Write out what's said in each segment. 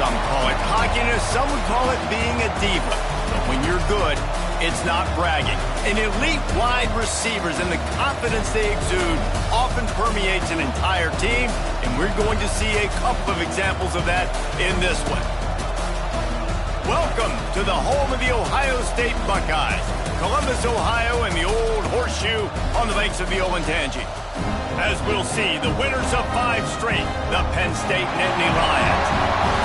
Some call it cockiness, some would call it being a diva. But when you're good, it's not bragging. An elite wide receivers and the confidence they exude often permeates an entire team, and we're going to see a couple of examples of that in this one. Welcome to the home of the Ohio State Buckeyes, Columbus, Ohio, and the old horseshoe on the banks of the Olentangy. As we'll see, the winners of 5 straight, the Penn State Nittany Lions,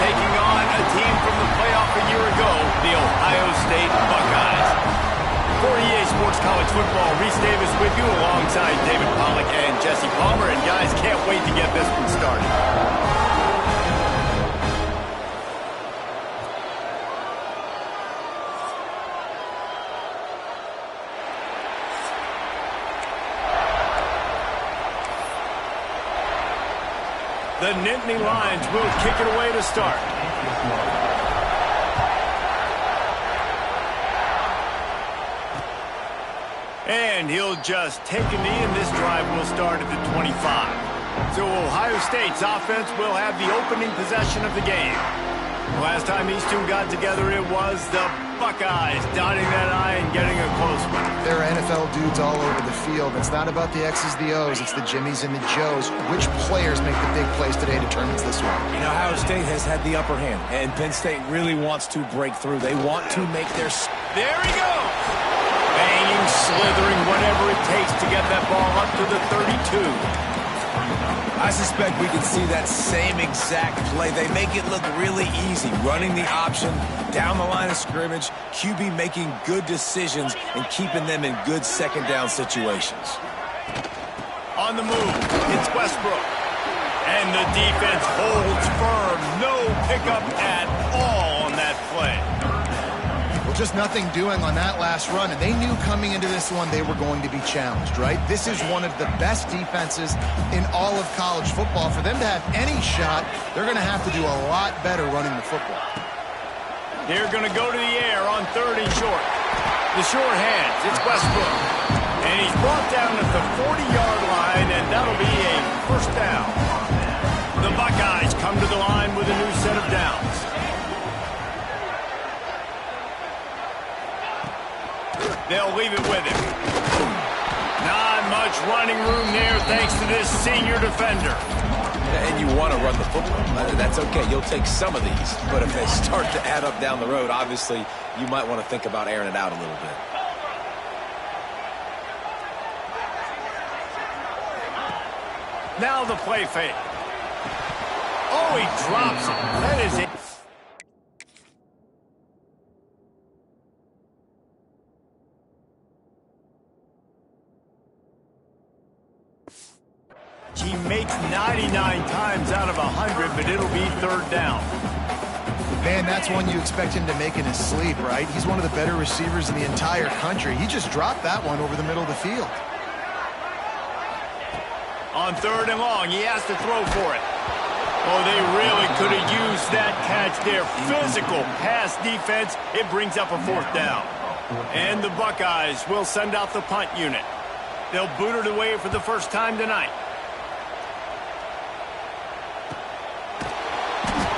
taking on a team from the playoff a year ago, the Ohio State Buckeyes. For EA Sports College Football, Reese Davis with you alongside David Pollack and Jesse Palmer. And guys, can't wait to get this one started. The Nittany Lions will kick it away to start. And he'll just take a knee, and this drive will start at the 25. So Ohio State's offense will have the opening possession of the game. Last time these two got together, it was the Buckeyes dotting that I and getting a close one. There are NFL dudes all over the field. It's not about the X's, the O's. It's the Jimmies and the Joes. Which players make the big plays today determines this one. You know, Ohio State has had the upper hand, and Penn State really wants to break through. They want to make their... There he goes! Banging, slithering, whatever it takes to get that ball up to the 32. I suspect we can see that same exact play. They make it look really easy, running the option down the line of scrimmage, QB making good decisions and keeping them in good second down situations. On the move, it's Westbrook. And the defense holds firm. No pickup at all on that play. Just nothing doing on that last run, and they knew coming into this one they were going to be challenged, right? This is one of the best defenses in all of college football. For them to have any shot, they're going to have to do a lot better running the football. They're going to go to the air on 3rd and short. The short hands, it's Westbrook. And he's brought down at the 40-yard line, and that'll be a first down. The Buckeyes come to the line with a new set of downs. They'll leave it with him. Not much running room there thanks to this senior defender. And you want to run the football. That's okay. You'll take some of these. But if they start to add up down the road, obviously, you might want to think about airing it out a little bit. Now the play fake. Oh, he drops it. That is it. He makes 99 times out of 100, but it'll be 3rd down. Man, that's one you expect him to make in his sleep, right? He's one of the better receivers in the entire country. He just dropped that one over the middle of the field. On 3rd and long, he has to throw for it. Oh, they really could have used that catch there. Physical pass defense. It brings up a 4th down. And the Buckeyes will send out the punt unit. They'll boot it away for the first time tonight.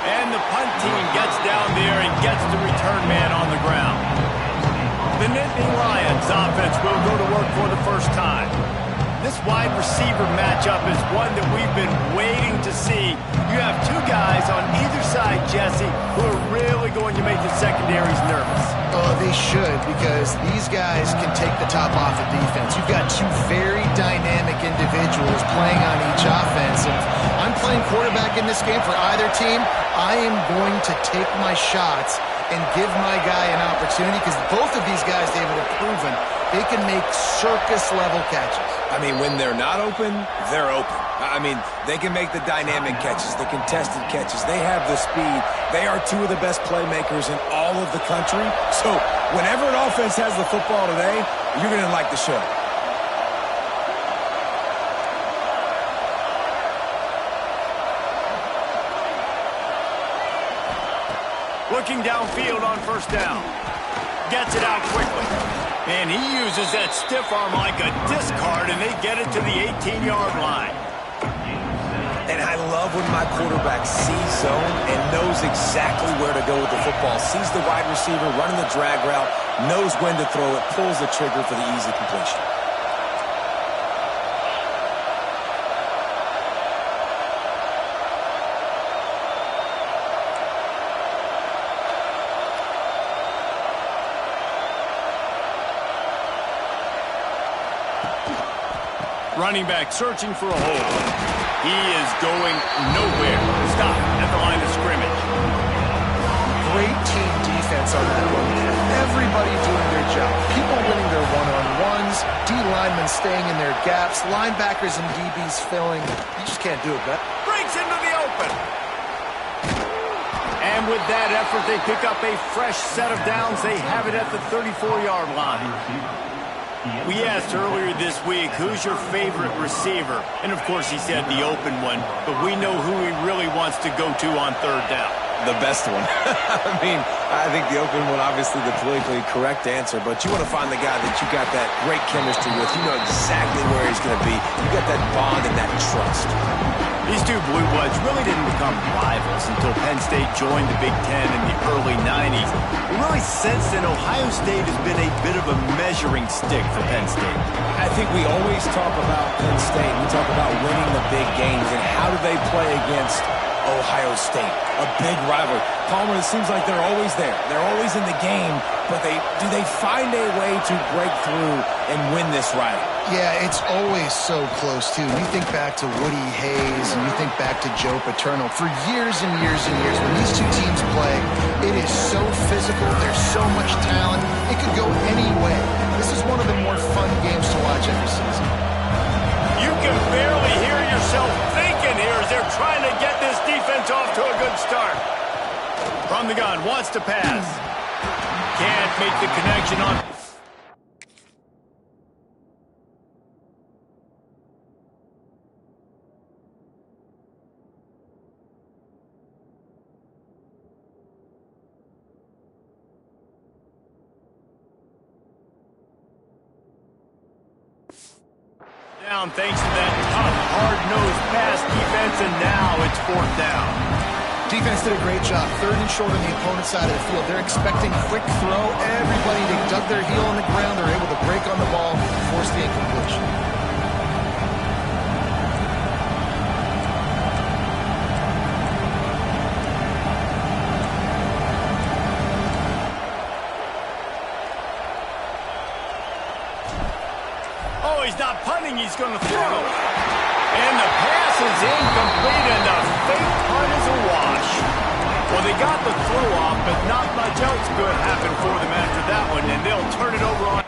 And the punt team gets down there and gets the return man on the ground. The Nittany Lions offense will go to work for the first time. This wide receiver matchup is one that we've been waiting to see. You have 2 guys on either side, Jesse, who are really going to make the secondaries nervous. Oh, they should, because these guys can take the top off of defense. You've got 2 very dynamic individuals playing on each offense. And if I'm playing quarterback in this game for either team, I am going to take my shots and give my guy an opportunity, because both of these guys, David, have proven they can make circus-level catches. I mean, when they're not open, they're open. I mean, they can make the dynamic catches, the contested catches. They have the speed. They are 2 of the best playmakers in all of the country. So whenever an offense has the football today, you're going to like the show. Looking downfield on 1st down. Gets it out quickly. And he uses that stiff arm like a discard, and they get it to the 18-yard line. And I love love when my quarterback sees zone and knows exactly where to go with the football. Sees the wide receiver running the drag route, knows when to throw it, pulls the trigger for the easy completion. Running back searching for a hole. He is going nowhere. Stop at the line of scrimmage. Great team defense on that one. Everybody doing their job. People winning their one-on-ones, D-linemen staying in their gaps, linebackers and DBs filling. You just can't do it better. Breaks into the open. And with that effort, they pick up a fresh set of downs. They have it at the 34-yard line. We asked earlier this week, who's your favorite receiver? And of course he said the open one, but we know who he really wants to go to on third down. The best one. I think the open one, obviously the politically correct answer, but you want to find the guy that you got that great chemistry with. You know exactly where he's going to be. You got that bond and that trust. These two Blue Bloods really didn't become rivals until Penn State joined the Big Ten in the early 90s. We really sense that Ohio State has been a bit of a measuring stick for Penn State. I think we always talk about Penn State. We talk about winning the big games and how do they play against Ohio State, a big rivalry. Palmer, it seems like they're always there. They're always in the game, but do they find a way to break through and win this rivalry? Yeah, it's always so close, too. You think back to Woody Hayes and you think back to Joe Paterno. For years and years and years, when these two teams play, it is so physical. There's so much talent. It could go any way. This is one of the more fun games to watch every season. You can barely hear yourself thinking here as they're trying to get this defense off to a good start. From the gun, wants to pass. Can't make the connection on... down thanks to that tough, hard-nosed pass defense, and now it's fourth down. Defense did a great job. Third and short on the opponent's side of the field. They're expecting quick throw. Everybody, they dug their heel on the ground. They're able to break on the ball, force the incompletion. Oh, he's not punting, he's going to throw. And the pass is incomplete, and the fake punt is a wash. Well, they got the throw off, but not much else good happened for them after that one, and they'll turn it over on...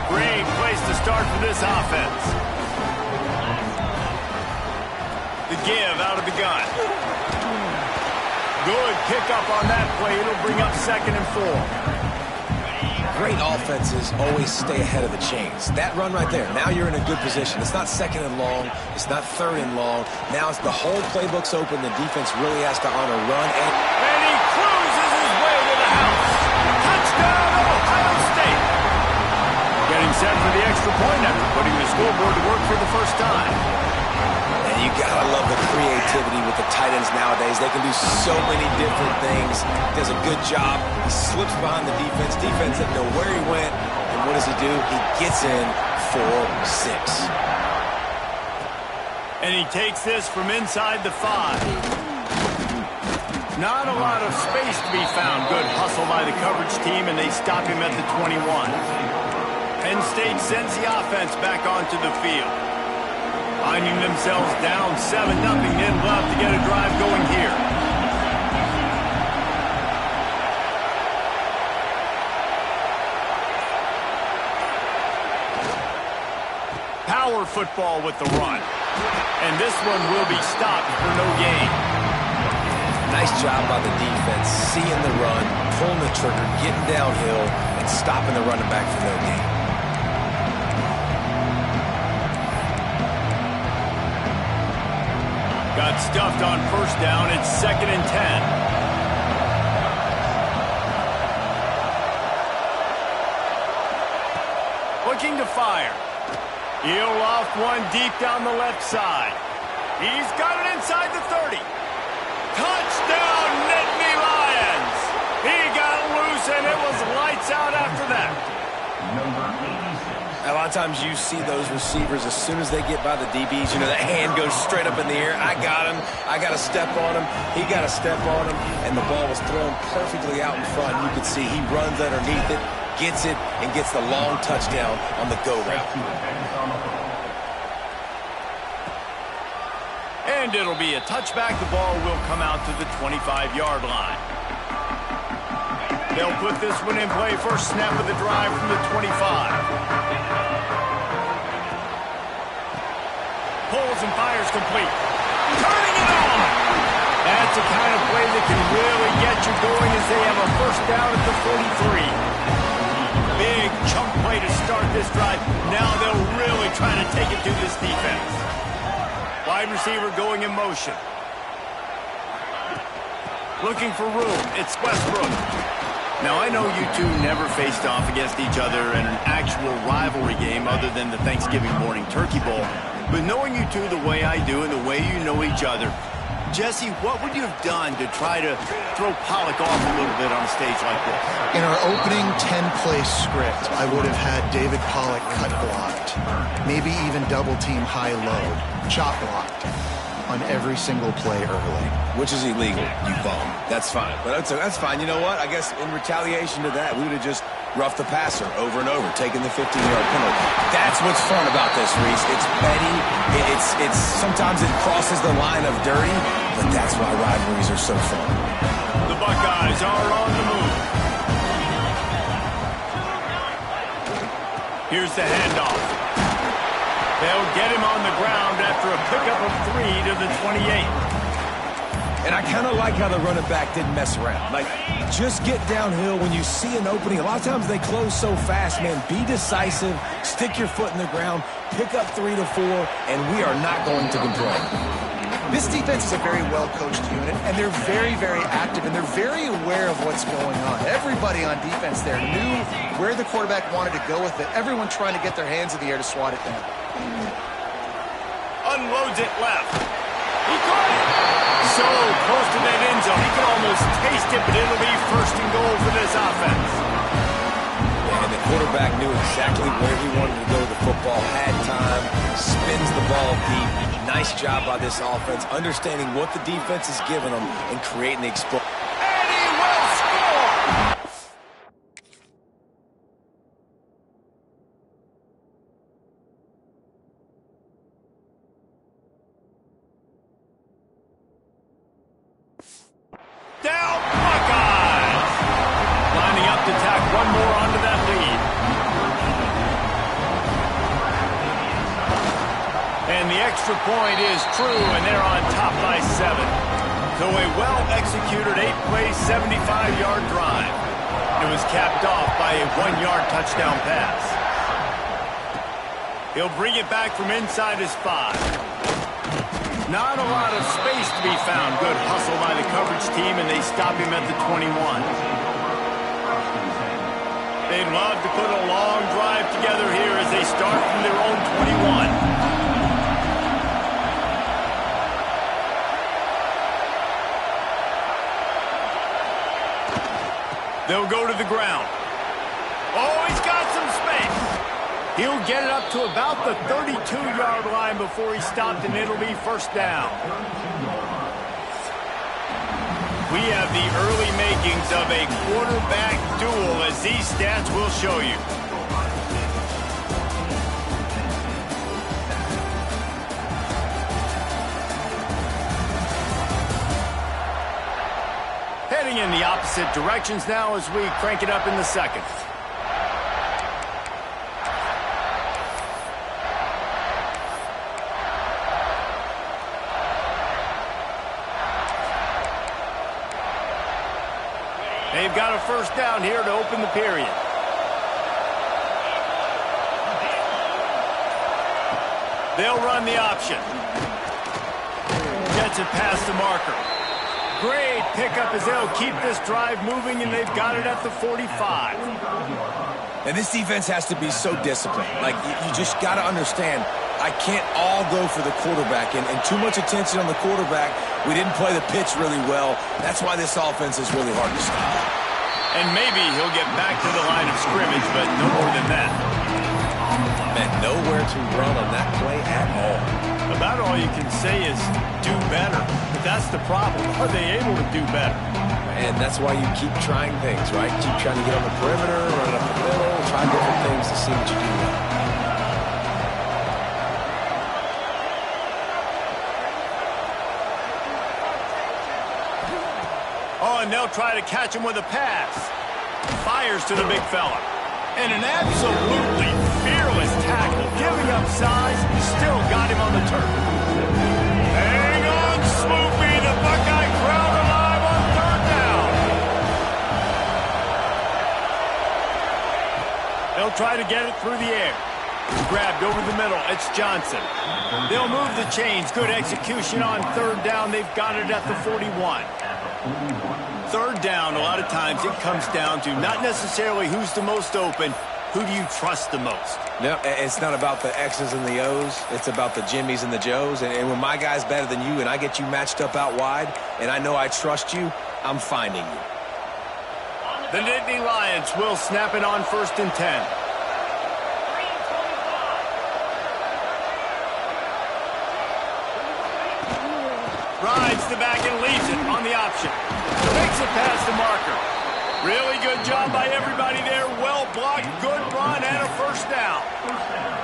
Great place to start for this offense. The give out of the gun. Good pickup on that play. It'll bring up 2nd and 4. Great offenses always stay ahead of the chains. That run right there, now you're in a good position. It's not 2nd and long. It's not 3rd and long. Now it's the whole playbook's open. The defense really has to honor run. And he cruises his way to the house. Touchdown, Ohio State. Getting set for the extra point after putting the scoreboard to work for the first time. And you gotta love the creativity with the tight ends nowadays. They can do so many different things. Does a good job. He slips behind the defense. Defense doesn't know where he went. And what does he do? He gets in for 6. And he takes this from inside the 5. Not a lot of space to be found. Good hustle by the coverage team, and they stop him at the 21. Penn State sends the offense back onto the field. Finding themselves down 7-0, then love to get a drive going here. Power football with the run. And this one will be stopped for no gain. Nice job by the defense, seeing the run, pulling the trigger, getting downhill, and stopping the running back for no gain. stuffed on first down. It's 2nd and 10. Looking to fire. He'll loft one deep down the left side. He's got it inside the 30. Touchdown, Nittany Lions! He got loose, and it was lights out after that. A lot of times you see those receivers, as soon as they get by the DBs, you know, that hand goes straight up in the air. I got him. I got to step on him. He got to step on him. And the ball was thrown perfectly out in front. You could see he runs underneath it, gets it, and gets the long touchdown on the go route. And it'll be a touchback. The ball will come out to the 25-yard line. They'll put this one in play. First snap of the drive from the 25. Pulls and fires complete. Turning it on! That's the kind of play that can really get you going as they have a first down at the 43. Big chunk play to start this drive. Now they'll really try to take it to this defense. Wide receiver going in motion. Looking for room. It's Westbrook. Now, I know you two never faced off against each other in an actual rivalry game other than the Thanksgiving morning turkey bowl. But knowing you two the way I do and the way you know each other, Jesse, what would you have done to try to throw Pollock off a little bit on a stage like this? In our opening 10-play script, I would have had David Pollock cut blocked, maybe even double-team high-load, chop blocked on every single play early. Which is illegal, you bum. That's fine. But that's fine. You know what? I guess in retaliation to that, we would have just roughed the passer over and over, taking the 15-yard penalty. That's what's fun about this, Reese. It's petty. It's sometimes it crosses the line of dirty, but that's why rivalries are so fun. The Buckeyes are on the move. Here's the handoff. They'll get him on the ground after a pickup of 3 to the 28. And I kind of like how the running back didn't mess around. Like, just get downhill when you see an opening. A lot of times they close so fast, man. Be decisive, stick your foot in the ground, pick up 3 to 4, and we are not going to complain. This defense is a very well-coached unit, and they're very, very active, and they're very aware of what's going on. Everybody on defense there knew where the quarterback wanted to go with it. Everyone trying to get their hands in the air to swat it down. Unloads it left. He caught it. So close to that end zone. He can almost taste it, but it'll be first and goal for this offense. And the quarterback knew exactly where he wanted to go with the football, had time, spins the ball deep. Nice job by this offense, understanding what the defense is giving them and creating the explosion. And he will score! Down Buckeyes! Lining up to tack one more onto that lead. And the extra point is true, and they're on top by 7. So a well-executed 8-play, 75-yard drive. It was capped off by a 1-yard touchdown pass. He'll bring it back from inside his 5. Not a lot of space to be found. Good hustle by the coverage team, and they stop him at the 21. They'd love to put a long drive together here as they start from their own 21. They'll go to the ground. Oh, he's got some space. He'll get it up to about the 32-yard line before he's stopped, and it'll be first down. We have the early makings of a quarterback duel, as these stats will show you. Heading in the opposite directions now as we crank it up in the second. They've got a first down here to open the period. They'll run the option. Jet Gets it past the marker. Great pickup as they'll keep this drive moving, and they've got it at the 45. And this defense has to be so disciplined. Like, you just got to understand, I can't all go for the quarterback, and too much attention on the quarterback. We didn't play the pitch really well. That's why this offense is really hard to stop. And maybe he'll get back to the line of scrimmage, but no more than that. Man, nowhere to run on that play at all. About all you can say is do better. But that's the problem. Are they able to do better? And that's why you keep trying things, right? Keep trying to get on the perimeter, run it up the middle, try different things to see what you do well. Oh, and they'll try to catch him with a pass. Fires to the big fella. And an absolutely fearless tackle. Giving up size, still got him on the turf. Hang on, Sloopy. The Buckeye crowd alive on third down. They'll try to get it through the air. Grabbed over the middle. It's Johnson. They'll move the chains. Good execution on third down. They've got it at the 41. Third down, a lot of times it comes down to not necessarily who's the most open, who do you trust the most? No, it's not about the X's and the O's. It's about the Jimmys and the Joes. And when my guy's better than you and I get you matched up out wide and I know I trust you, I'm finding you. The Nittany Lions will snap it on 1st and 10. Rides the back and leaves it on the option. Makes it past the marker. Really good job by everybody there. Well blocked, good run, and a first down.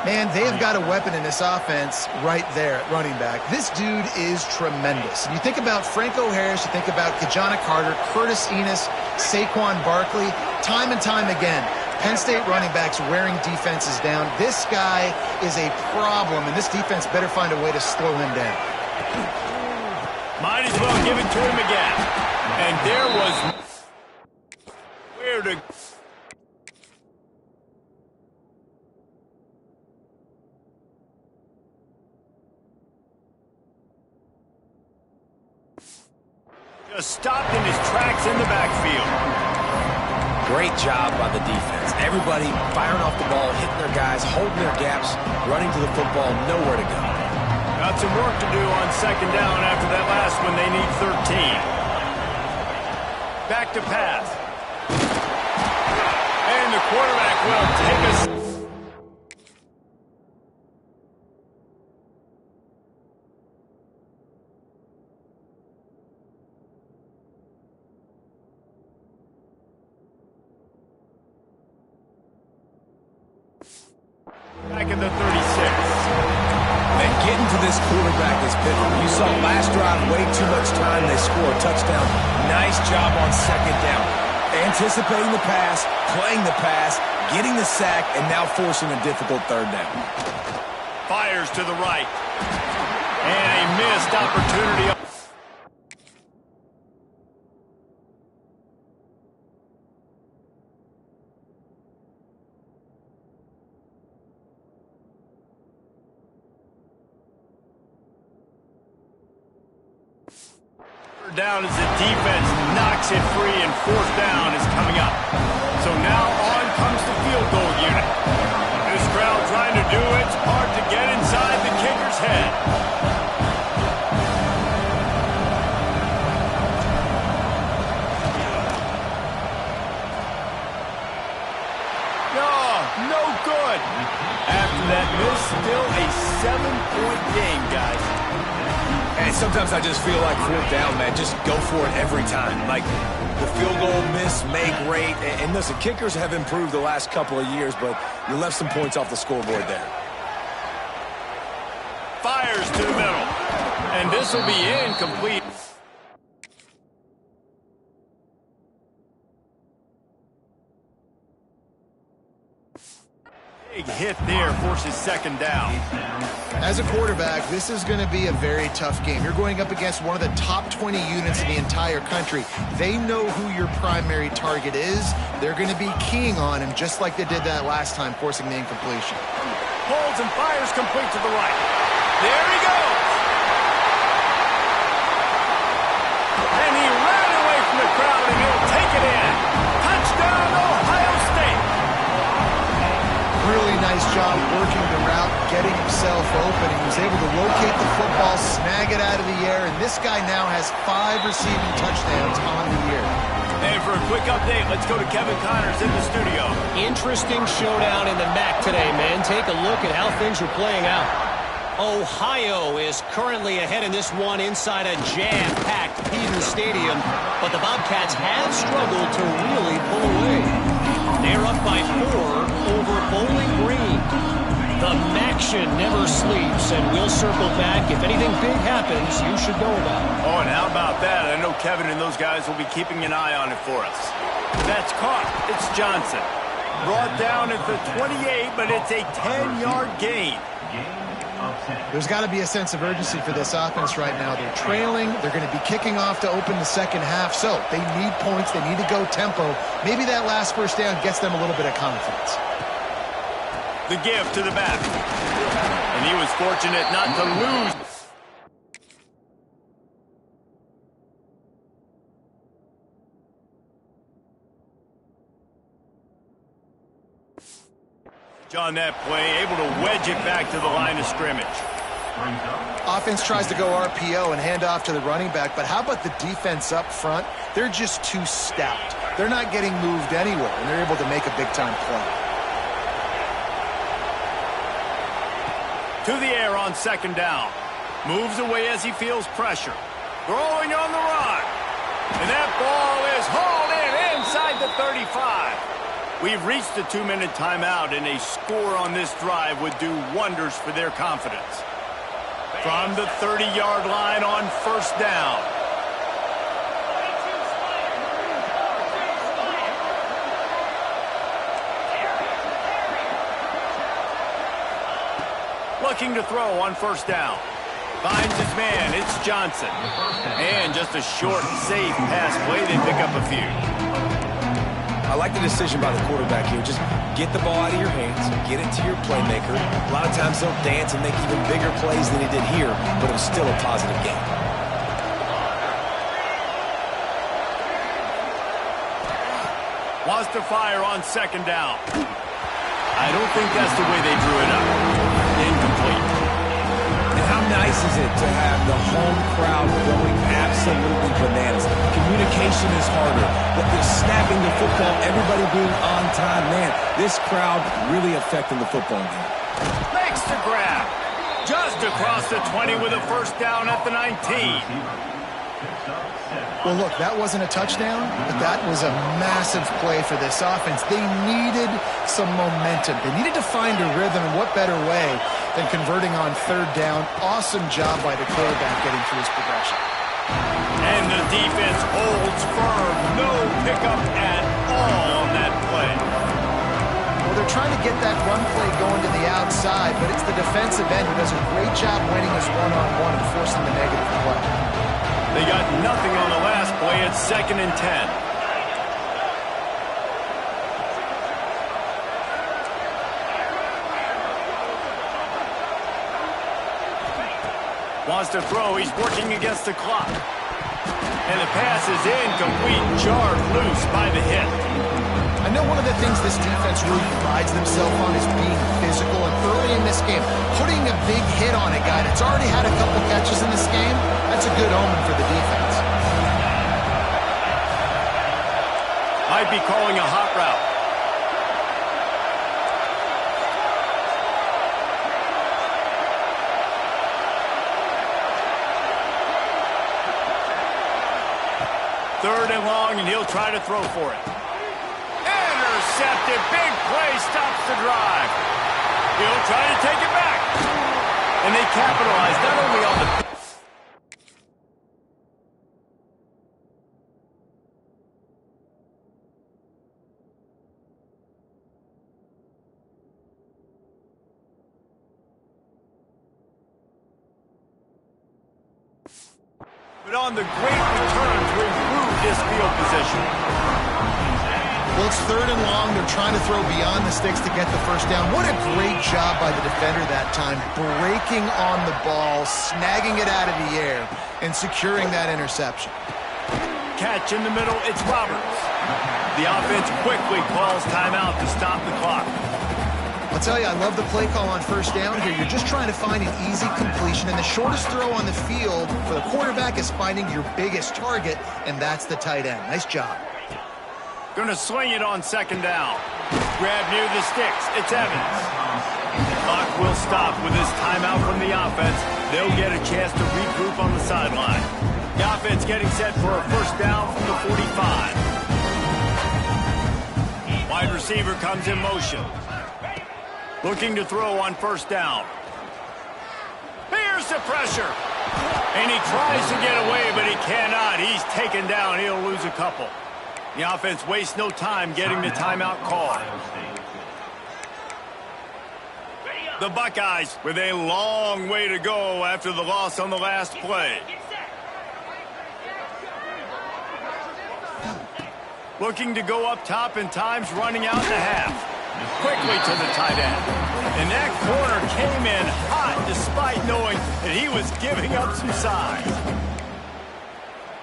Man, they have got a weapon in this offense right there at running back. This dude is tremendous. And you think about Franco Harris, you think about Kajana Carter, Curtis Enis, Saquon Barkley, time and time again. Penn State running backs wearing defenses down. This guy is a problem, and this defense better find a way to slow him down. Might as well give it to him again. And there was where to... Just stopped in his tracks in the backfield. Great job by the defense. Everybody firing off the ball, hitting their guys, holding their gaps, running to the football, nowhere to go. Got some work to do on 2nd down after that last one. They need 13. Back to pass. And the quarterback will take us. Back at the 36. And getting to this quarterback is pivotal. You saw last drive, way too much time. They score a touchdown. Nice job on 2nd down. Anticipating the pass, playing the pass, getting the sack, and now forcing a difficult 3rd down. Fires to the right. And a missed opportunity. Down as the defense knocks it free, and 4th down is coming up. So now on comes the field goal unit. This crowd trying to do its part to get inside the kicker's head. No good. After that miss, still a 7-point game, guys. And sometimes I just feel like 4th down, man, just go for it every time. Like, the field goal miss, make rate. And listen, kickers have improved the last couple of years, but you left some points off the scoreboard there. Fires to the middle. And this will be incomplete. Big hit there forces 2nd down. As a quarterback, this is going to be a very tough game. You're going up against one of the top 20 units in the entire country. They know who your primary target is. They're going to be keying on him just like they did that last time, forcing the incompletion. Holds and fires complete to the right. There he goes. job working the route, getting himself open. He was able to locate the football, snag it out of the air, and this guy now has 5 receiving touchdowns on the year. And for a quick update, let's go to Kevin Connors in the studio. Interesting showdown in the MAC today, man. Take a look at how things are playing out. Ohio is currently ahead in this one inside a jam-packed Eden Stadium, but the Bobcats have struggled to really pull away. They're up by 4 over Bowling Green. The MACtion never sleeps, and we'll circle back. If anything big happens, you should know about it. Oh, and how about that? I know Kevin and those guys will be keeping an eye on it for us. That's caught. It's Johnson. Brought down at the 28, but it's a 10-yard gain. There's got to be a sense of urgency for this offense right now. They're trailing. They're going to be kicking off to open the second half. So they need points. They need to go tempo. Maybe that last first down gets them a little bit of confidence. The give to the back. And he was fortunate not to lose. On that play, able to wedge it back to the line of scrimmage. Offense tries to go RPO and hand off to the running back, but how about the defense up front? They're just too stout. They're not getting moved anywhere, and they're able to make a big-time play. To the air on second down. Moves away as he feels pressure. Throwing on the run. And that ball is hauled in inside the 35. We've reached the 2-minute timeout, and a score on this drive would do wonders for their confidence. From the 30-yard line on first down. Looking to throw on first down. Finds his man. It's Johnson. And just a short, safe pass play. They pick up a few. I like the decision by the quarterback here. Just get the ball out of your hands, get it to your playmaker. A lot of times they'll dance and make even bigger plays than he did here, but it was still a positive game. Wants to fire on second down. I don't think that's the way they drew it up. Incomplete. And how nice is it to have the home crowd going absolutely bananas? Communication is harder, but they're snapping the football, everybody being on time. Man, this crowd really affecting the football game. Makes the grab. Just across the 20 with a first down at the 19. Well, look, that wasn't a touchdown, but that was a massive play for this offense. They needed some momentum. They needed to find a rhythm, and what better way than converting on third down. Awesome job by the quarterback getting through his progression. And the defense holds firm. No pickup at all on that play. Well, they're trying to get that run play going to the outside, but it's the defensive end who does a great job winning his one-on-one and forcing the negative play. They got nothing on the last play. It's 2nd and 10. Wants to throw. He's working against the clock. And the pass is incomplete. Jarred loose by the hit. I know one of the things this defense really prides themselves on is being physical. And early in this game, putting a big hit on a guy that's already had a couple catches in this game, that's a good omen for the defense. Might be calling a hot route. Third and long, and he'll try to throw for it. Intercepted. Big play stops the drive. He'll try to take it back. And they capitalize not only on the... but on the great return to improve this field position. Well, it's third and long. They're trying to throw beyond the sticks to get the first down. What a great job by the defender that time, breaking on the ball, snagging it out of the air, and securing that interception. Catch in the middle, it's Roberts. The offense quickly calls timeout to stop the clock. I'll tell you, I love the play call on first down here. You're just trying to find an easy completion, and the shortest throw on the field for the quarterback is finding your biggest target, and that's the tight end. Nice job. Going to swing it on second down. Grab near the sticks. It's Evans. Clock will stop with this timeout from the offense. They'll get a chance to regroup on the sideline. The offense getting set for a first down from the 45. Wide receiver comes in motion. Looking to throw on first down. Here's the pressure. And he tries to get away, but he cannot. He's taken down. He'll lose a couple. The offense wastes no time getting the timeout call. The Buckeyes with a long way to go after the loss on the last play. Looking to go up top, and time's running out in the half. Quickly to the tight end. And that corner came in hot despite knowing that he was giving up some size.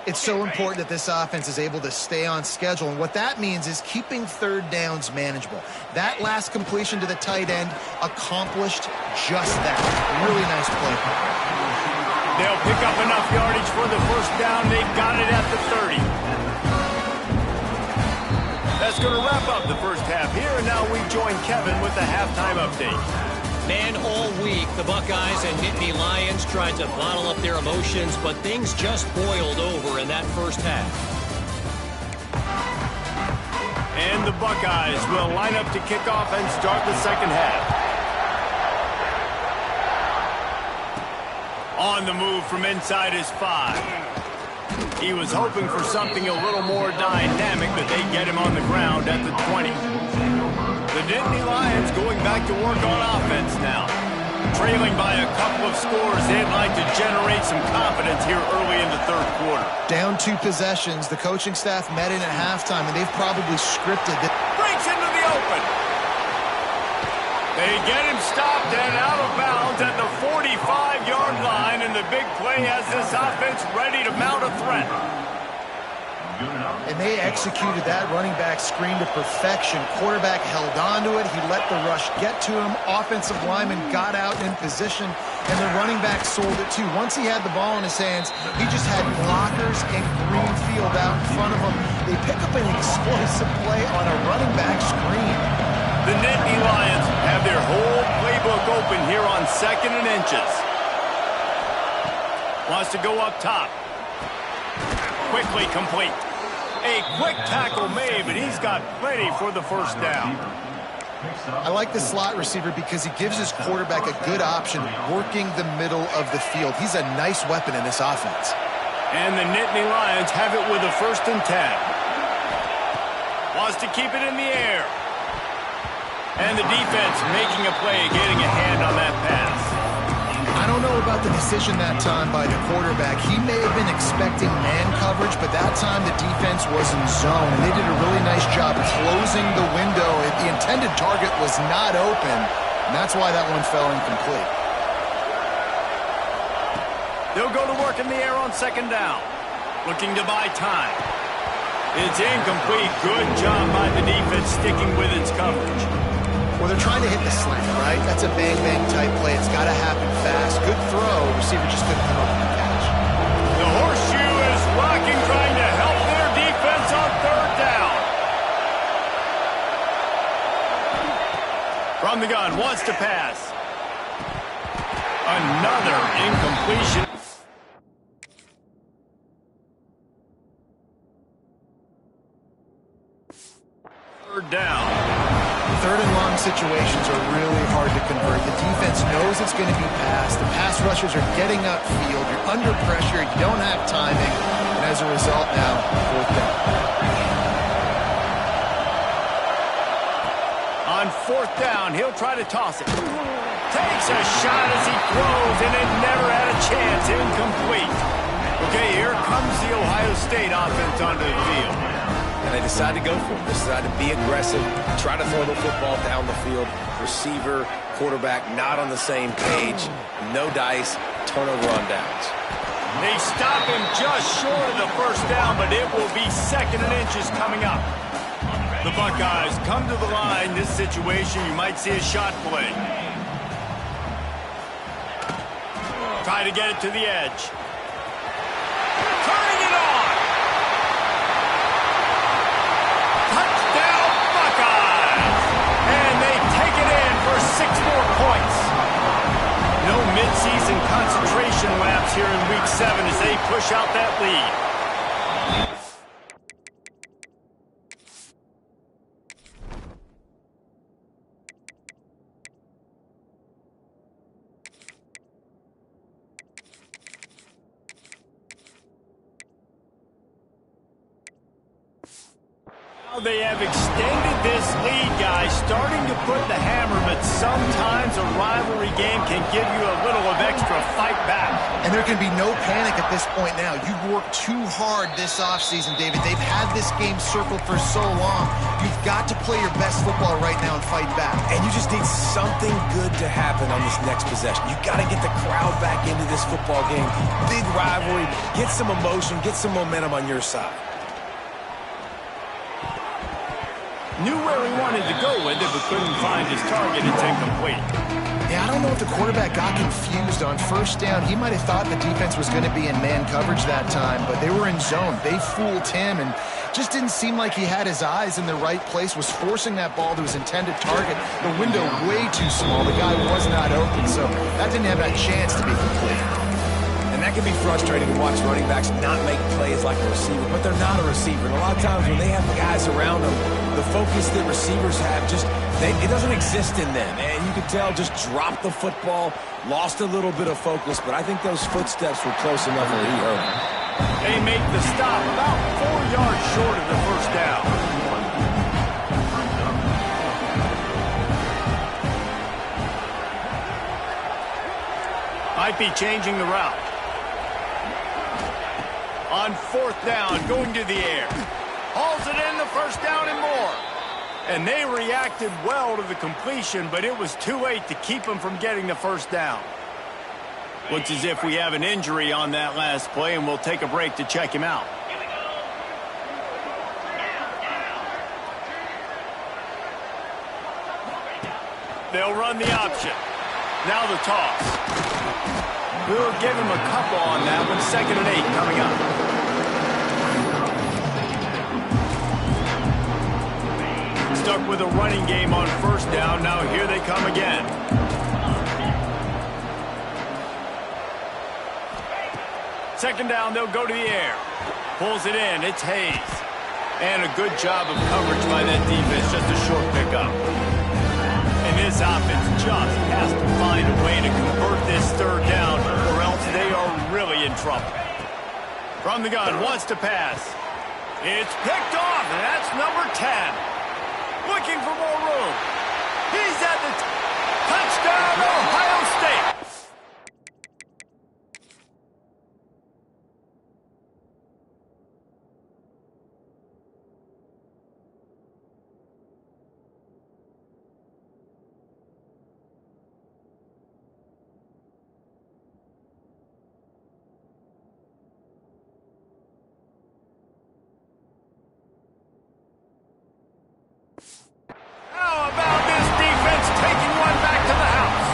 It's so important that this offense is able to stay on schedule, and what that means is keeping third downs manageable. That last completion to the tight end accomplished just that. Really nice play. They'll pick up enough yardage for the first down. They've got it at the 30. That's going to wrap up the first half here, and now we join Kevin with the halftime update. Man, all week, the Buckeyes and Nittany Lions tried to bottle up their emotions, but things just boiled over in that first half. And the Buckeyes will line up to kick off and start the second half. On the move from inside his 5. He was hoping for something a little more dynamic, but they get him on the ground at the 20. The Nittany Lions going back to work on offense now. Trailing by a couple of scores, they'd like to generate some confidence here early in the third quarter. Down 2 possessions, the coaching staff met in at halftime, and they've probably scripted that. Breaks into the open. They get him stopped and out of bounds at the 45-yard line, and the big play has this offense ready to mount a threat. And they executed that running back screen to perfection. Quarterback held on to it. He let the rush get to him. Offensive lineman got out in position, and the running back sold it too. Once he had the ball in his hands, he just had blockers and green field out in front of him. They pick up an explosive play on a running back screen. The Nittany Lions have their whole playbook open here on 2nd and inches. Wants to go up top. Quickly complete. A quick tackle made, but he's got plenty for the first down. I like the slot receiver because he gives his quarterback a good option working the middle of the field. He's a nice weapon in this offense. And the Nittany Lions have it with a 1st and 10. Wants to keep it in the air. And the defense making a play, getting a hand on that pass. I don't know about the decision that time by the quarterback. He may have been expecting man coverage, but that time the defense was in zone, and they did a really nice job closing the window. The intended target was not open, and that's why that one fell incomplete. They'll go to work in the air on 2nd down. Looking to buy time. It's incomplete. Good job by the defense sticking with its coverage. Well, they're trying to hit the slant, right? That's a bang-bang type play. It's got to happen fast. Good throw. Receiver just couldn't come up with the catch. The horseshoe is rocking, trying to help their defense on 3rd down. From the gun, wants to pass. Another incompletion. Third down. 3rd and long situations are really hard to convert. The defense knows it's going to be passed. The pass rushers are getting upfield. You're under pressure. You don't have timing. And as a result now, 4th down. On 4th down, he'll try to toss it. Takes a shot as he throws, and it never had a chance. Incomplete. Okay, here comes the Ohio State offense onto the field. And they decide to go for it. They decide to be aggressive, try to throw the football down the field. Receiver, quarterback not on the same page. No dice, turnover on downs. They stop him just short of the first down, but it will be 2nd and inches coming up. The Buckeyes come to the line. This situation, you might see a shot play. Try to get it to the edge. Turning it on. Touchdown, Buckeyes. And they take it in for 6 more points. No midseason concentration laps here in Week 7 as they push out that lead. They have extended this lead, guys, starting to put the hammer, but sometimes a rivalry game can give you a little of extra fight back. And there can be no panic at this point now. You've worked too hard this offseason, David. They've had this game circled for so long. You've got to play your best football right now and fight back. And you just need something good to happen on this next possession. You've got to get the crowd back into this football game. Big rivalry. Get some emotion. Get some momentum on your side. Knew where he wanted to go with it, but couldn't find his target. It's incomplete. Yeah, I don't know if the quarterback got confused on first down. He might have thought the defense was going to be in man coverage that time, but they were in zone. They fooled him and just didn't seem like he had his eyes in the right place, was forcing that ball to his intended target. The window way too small. The guy was not open, so that didn't have that chance to be complete. And that can be frustrating to watch running backs not make plays like a receiver, but they're not a receiver. And a lot of times when they have guys around them, the focus that receivers have it doesn't exist in them. And you can tell just dropped the football, lost a little bit of focus, but I think those footsteps were close enough where he heard them. They make the stop about 4 yards short of the first down. Might be changing the route. On 4th down, going to the air. Hauls it in, the first down and more. And they reacted well to the completion, but it was too late to keep them from getting the first down. Looks as if we have an injury on that last play, and we'll take a break to check him out. They'll run the option. Now the toss. We'll give him a couple on that one. 2nd and 8 coming up. Stuck with a running game on first down. Now here they come again. Second down, they'll go to the air. Pulls it in. It's Hayes. And a good job of coverage by that defense. Just a short pickup. And this offense just has to find a way to convert this 3rd down, or else they are really in trouble. From the gun, wants to pass. It's picked off, and that's number 10. Looking for more room. He's at the touchdown, Ohio State. How about this defense taking one back to the house?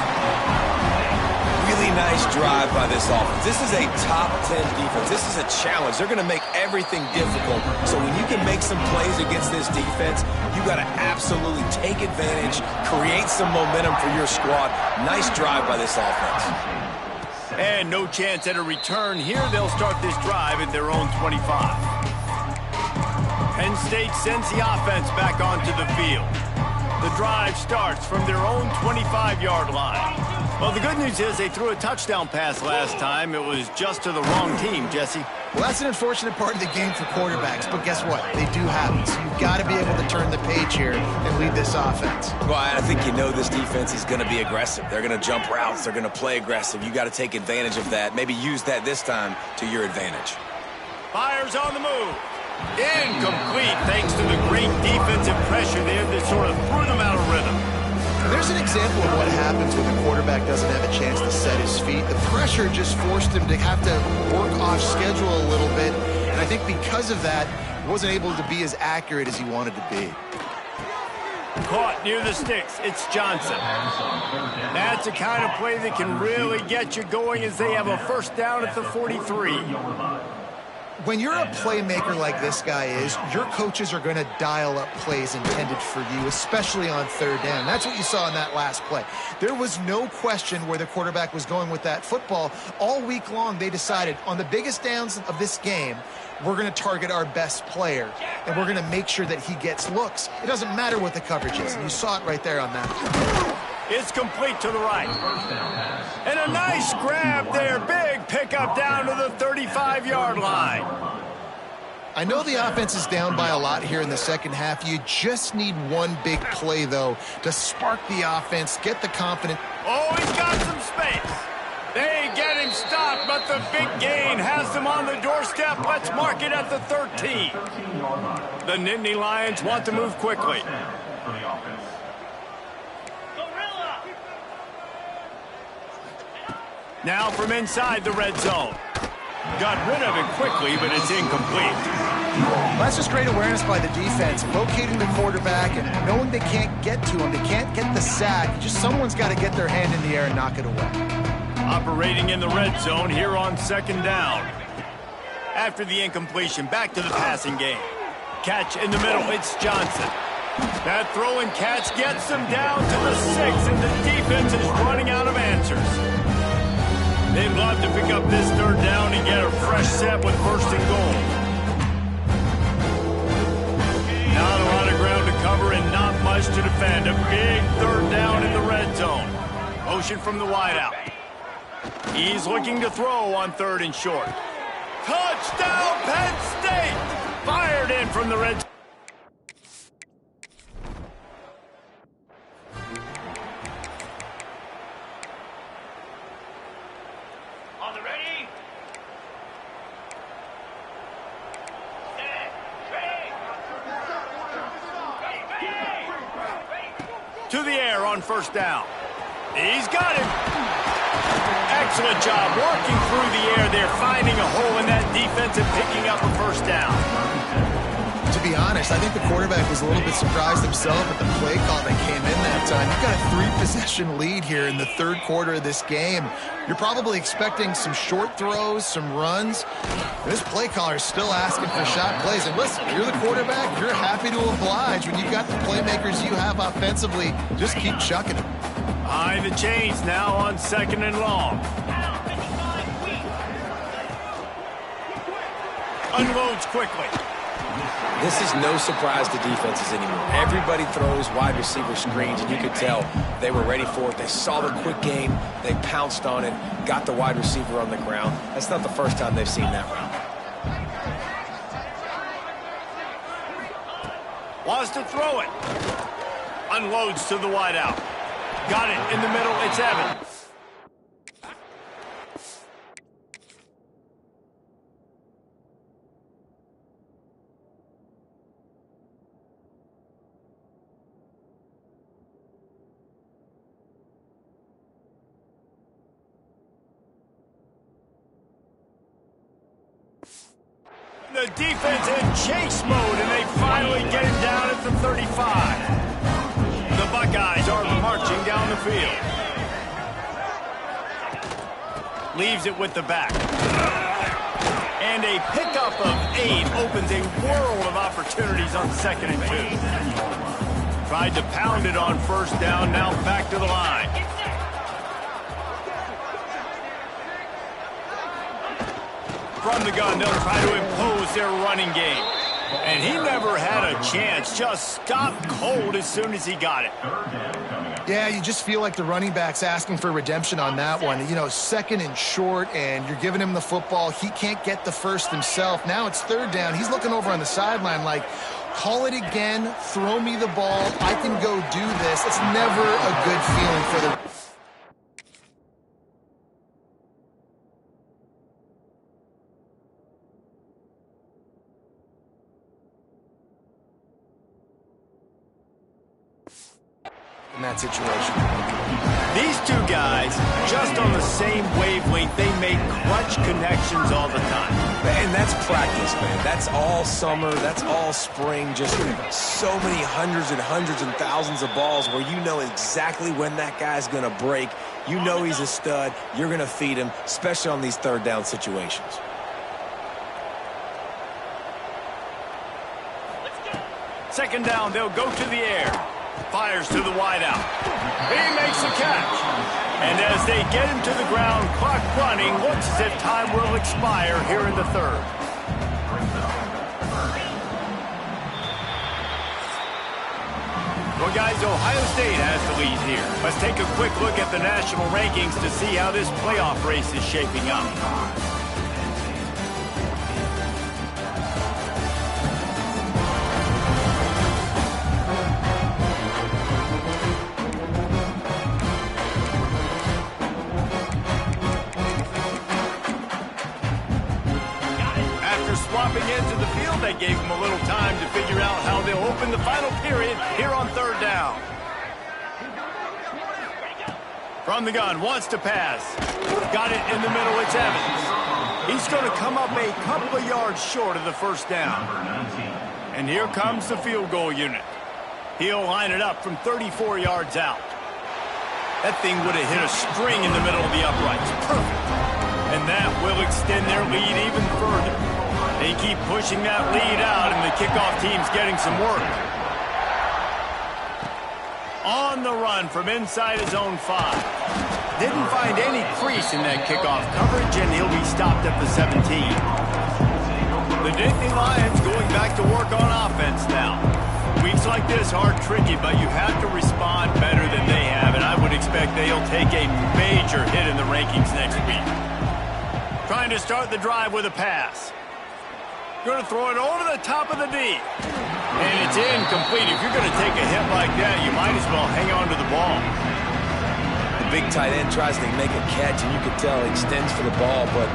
Really nice drive by this offense. This is a top 10 defense. This is a challenge. They're going to make everything difficult. So when you can make some plays against this defense, you got to absolutely take advantage, create some momentum for your squad. Nice drive by this offense. And no chance at a return here. They'll start this drive at their own 25. Penn State sends the offense back onto the field. The drive starts from their own 25-yard line. Well, the good news is they threw a touchdown pass last time. It was just to the wrong team, Jesse. Well, that's an unfortunate part of the game for quarterbacks, but guess what? They do have it, so you've got to be able to turn the page here and lead this offense. Well, I think you know this defense is going to be aggressive. They're going to jump routes. They're going to play aggressive. You got to take advantage of that. Maybe use that this time to your advantage. Fires on the move. Incomplete, thanks to the great defensive pressure there that sort of threw them out of rhythm. There's an example of what happens when the quarterback doesn't have a chance to set his feet. The pressure just forced him to have to work off schedule a little bit, and I think because of that, he wasn't able to be as accurate as he wanted to be. Caught near the sticks. It's Johnson. That's the kind of play that can really get you going as they have a first down at the 43. When you're a playmaker like this guy is, your coaches are going to dial up plays intended for you, especially on third down. That's what you saw in that last play. There was no question where the quarterback was going with that football. All week long, they decided on the biggest downs of this game, we're going to target our best player, and we're going to make sure that he gets looks. It doesn't matter what the coverage is, and you saw it right there on that. It's complete to the right. And a nice grab there. Big pickup down to the 35-yard line. I know the offense is down by a lot here in the second half. You just need one big play, though, to spark the offense, get the confidence. Oh, he's got some space. They get him stopped, but the big gain has them on the doorstep. Let's mark it at the 13. The Nittany Lions want to move quickly. Now from inside the red zone. Got rid of it quickly, but it's incomplete. Well, that's just great awareness by the defense, locating the quarterback and knowing they can't get to him. They can't get the sack. Just someone's got to get their hand in the air and knock it away. Operating in the red zone here on second down. After the incompletion, back to the passing game. Catch in the middle, it's Johnson. That throw and catch gets them down to the 6, and the defense is running out of answers. They'd love to pick up this third down and get a fresh set with first and goal. Not a lot of ground to cover and not much to defend. A big third down in the red zone. Motion from the wideout. He's looking to throw on third and short. Touchdown, Penn State! Fired in from the red zone. To the air on first down. He's got him. Excellent job working through the air there, finding a hole in that defense and picking up a first down. To be honest, I think the quarterback was a little bit surprised himself at the play call that came in that time. You've got a 3-possession lead here in the third quarter of this game. You're probably expecting some short throws, some runs. This play caller is still asking for shot plays. And listen, if you're the quarterback, you're happy to oblige. When you've got the playmakers you have offensively, just keep chucking them. Behind the chains now on second and long. Unloads quickly. This is no surprise to defenses anymore. Everybody throws wide receiver screens, and you could tell they were ready for it. They saw the quick game. They pounced on it, got the wide receiver on the ground. That's not the first time they've seen that route. Wants to throw it. Unloads to the wideout. Got it in the middle. It's Evans. The defense in chase mode, and they finally get him down at the 35. The Buckeyes are marching down the field. Leaves it with the back. And a pickup of 8 opens a world of opportunities on second and 2. Tried to pound it on first down, now back to the line. From the gun, they'll try to impose their running game. And he never had a chance, just stopped cold as soon as he got it. Yeah, you just feel like the running back's asking for redemption on that one. You know, second and short, and you're giving him the football. He can't get the first himself. Now it's third down. He's looking over on the sideline like, call it again, throw me the ball, I can go do this. It's never a good feeling for the... that situation. These two guys, just on the same wavelength, they make clutch connections all the time. And that's practice, man. That's all summer. That's all spring. Just so many hundreds and thousands of balls where you know exactly when that guy's going to break. You know he's a stud. You're going to feed him, especially on these third down situations. Second down, they'll go to the air. Fires to the wideout. He makes the catch. And as they get him to the ground, clock running, looks as if time will expire here in the third. Well, guys, Ohio State has the lead here. Let's take a quick look at the national rankings to see how this playoff race is shaping up. Swapping into the field, they gave him a little time to figure out how they'll open the final period here on third down. From the gun, wants to pass. Got it in the middle, it's Evans. He's going to come up a couple of yards short of the first down. And here comes the field goal unit. He'll line it up from 34 yards out. That thing would have hit a string in the middle of the uprights. Perfect. And that will extend their lead even further. They keep pushing that lead out, and the kickoff team's getting some work. On the run from inside his own 5. Didn't find any crease in that kickoff coverage, and he'll be stopped at the 17. The Nittany Lions going back to work on offense now. Weeks like this are tricky, but you have to respond better than they have, and I would expect they'll take a major hit in the rankings next week. Trying to start the drive with a pass. Going to throw it over the top of the D. And it's incomplete. If you're going to take a hit like that, you might as well hang on to the ball. The big tight end tries to make a catch, and you can tell he extends for the ball, but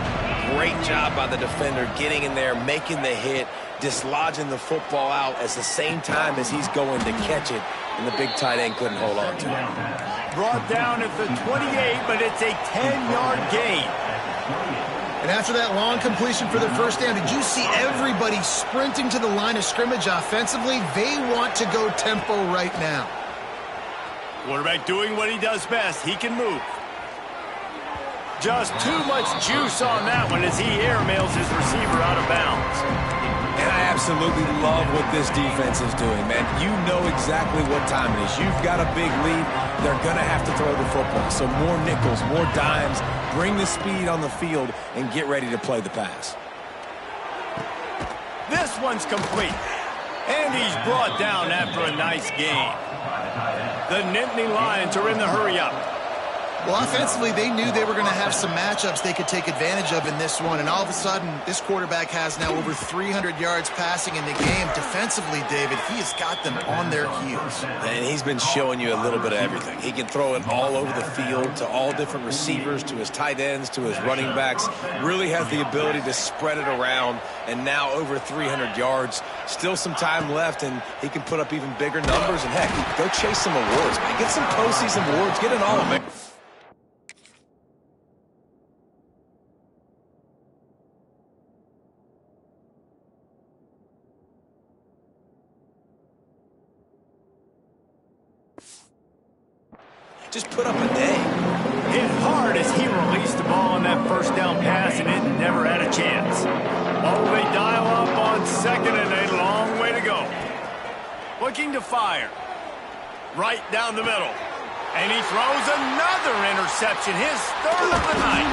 great job by the defender getting in there, making the hit, dislodging the football out at the same time as he's going to catch it, and the big tight end couldn't hold on to it. Brought down at the 28, but it's a 10-yard gain. And after that long completion for the first down, did you see everybody sprinting to the line of scrimmage offensively? They want to go tempo right now. Quarterback doing what he does best. He can move. Just too much juice on that one as he airmails his receiver out of bounds. And I absolutely love what this defense is doing, man. You know exactly what time it is. You've got a big lead. They're going to have to throw the football. So more nickels, more dimes. Bring the speed on the field and get ready to play the pass. This one's complete. And he's brought down after a nice gain. The Nittany Lions are in the hurry-up. Well, offensively, they knew they were going to have some matchups they could take advantage of in this one, and all of a sudden, this quarterback has now over 300 yards passing in the game. Defensively, David, he has got them on their heels. And he's been showing you a little bit of everything. He can throw it all over the field to all different receivers, to his tight ends, to his running backs. Really has the ability to spread it around, and now over 300 yards. Still some time left, and he can put up even bigger numbers. And, heck, go chase some awards, man. Get some postseason awards. Get an All-American. Just put up a day. Hit hard as he released the ball on that first down pass, and it never had a chance. Oh, they dial up on second, and a long way to go. Looking to fire. Right down the middle. And he throws another interception, his third of the night.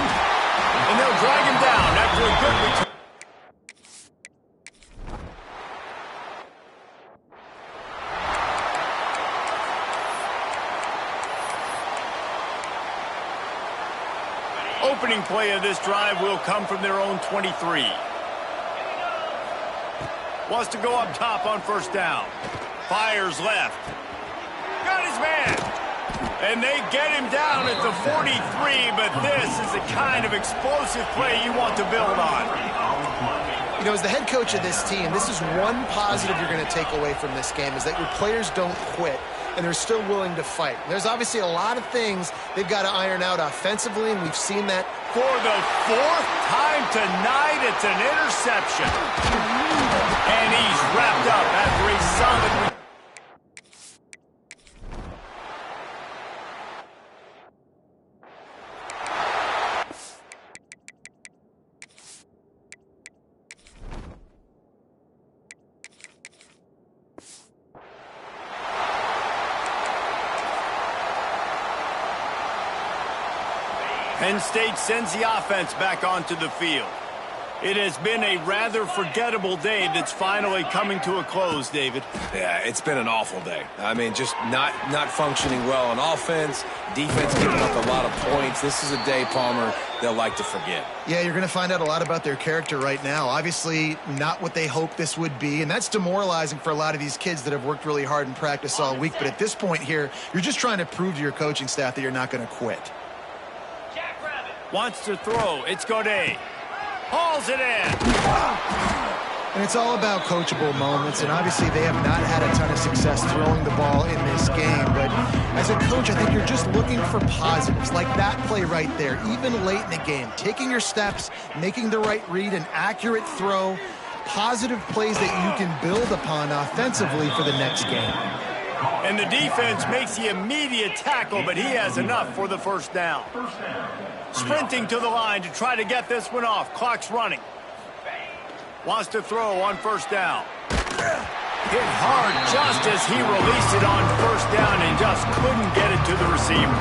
And they'll drag him down after a good return. Opening play of this drive will come from their own 23. Wants to go up top on first down. Fires left. Got his man. And they get him down at the 43, but this is the kind of explosive play you want to build on. You know, as the head coach of this team, this is one positive you're going to take away from this game, is that your players don't quit. and they're still willing to fight. There's obviously a lot of things they've got to iron out offensively, and we've seen that. For the fourth time tonight, it's an interception. And he's wrapped up after a solid... Penn State sends the offense back onto the field. It has been a rather forgettable day that's finally coming to a close, David. Yeah, it's been an awful day. I mean, just not functioning well on offense, defense giving up a lot of points. This is a day, Palmer, they'll like to forget. Yeah, you're going to find out a lot about their character right now. Obviously, not what they hoped this would be, and that's demoralizing for a lot of these kids that have worked really hard in practice all week. But at this point here, you're just trying to prove to your coaching staff that you're not going to quit. Wants to throw. It's Godet. Hauls it in. And it's all about coachable moments, and obviously they have not had a ton of success throwing the ball in this game. But as a coach, I think you're just looking for positives, like that play right there, even late in the game. Taking your steps, making the right read, an accurate throw, positive plays that you can build upon offensively for the next game. And the defense makes the immediate tackle, but he has enough for the first down. Sprinting to the line to try to get this one off. Clock's running. Wants to throw on first down. Hit hard just as he released it on first down and just couldn't get it to the receiver.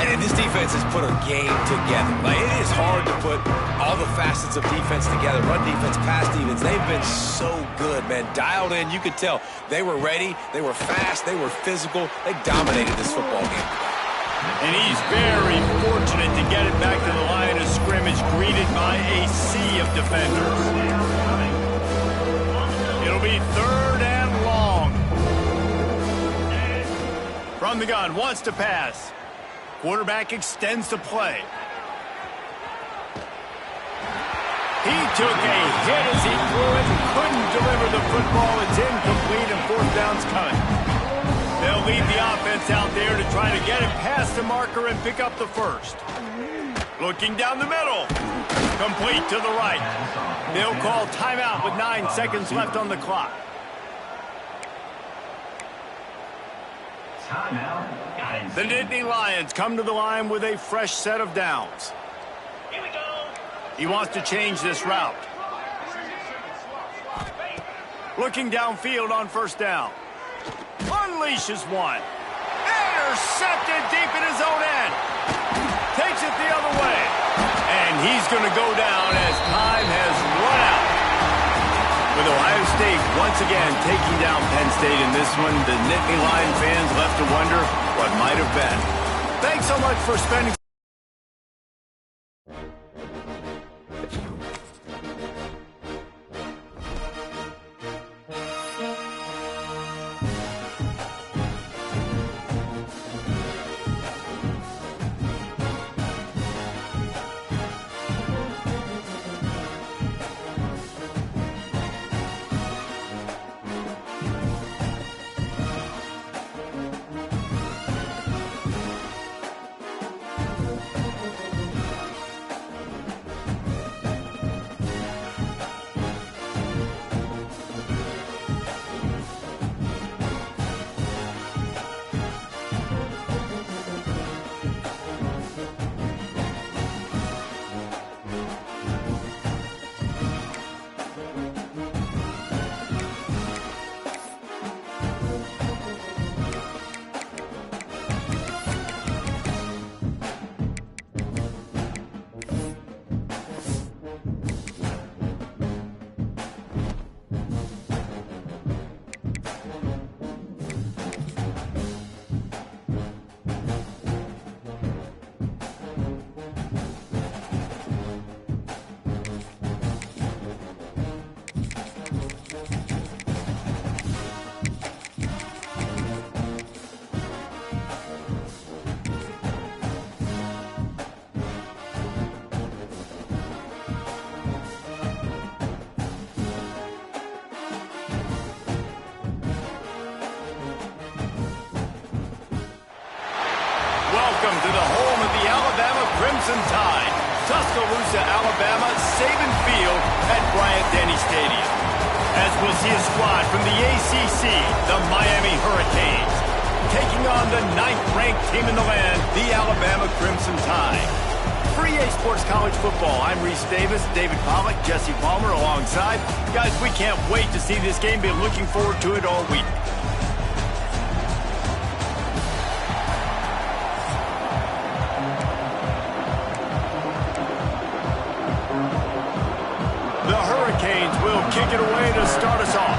And this defense has put a game together. Like, it is hard to put all the facets of defense together. Run defense, pass defense. They've been so good, man. Dialed in. You could tell they were ready. They were fast. They were physical. They dominated this football game. And he's very fortunate to get it back to the line of scrimmage, greeted by a sea of defenders. It'll be third and long. From the gun, wants to pass. Quarterback extends the play. He took a hit as he threw it and couldn't deliver the football. It's incomplete and fourth down's coming. They'll lead the offense out there to try to get it past the marker and pick up the first. Looking down the middle. Complete to the right. They'll call timeout with 9 seconds left on the clock. The Nittany Lions come to the line with a fresh set of downs. Here we go. He wants to change this route. Looking downfield on first down. Unleashes one. Intercepted deep in his own end. Takes it the other way. And he's going to go down as time has run out. With Ohio State once again taking down Penn State in this one, the Nittany Lion fans left to wonder what might have been. Thanks so much for spending... Crimson Tide. Tuscaloosa, Alabama, Saban Field at Bryant-Denny Stadium. As we'll see a squad from the ACC, the Miami Hurricanes, taking on the 9th-ranked team in the land, the Alabama Crimson Tide. For EA Sports College Football, I'm Reese Davis, David Pollack, Jesse Palmer alongside. Guys, we can't wait to see this game. Been looking forward to it all week. The Hurricanes will kick it away to start us off.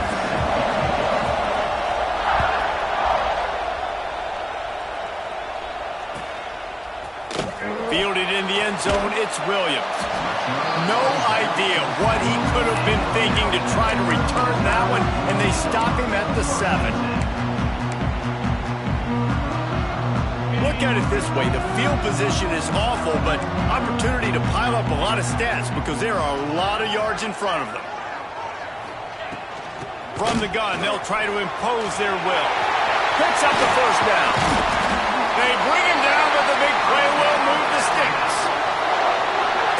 Fielded in the end zone, it's Williams. No idea what he could have been thinking to try to return that one, and they stop him at the 7. Look at it this way, the field position is awful, but opportunity to pile up a lot of stats because there are a lot of yards in front of them. From the gun, they'll try to impose their will. Picks up the first down. They bring him down, but the big play will move the sticks.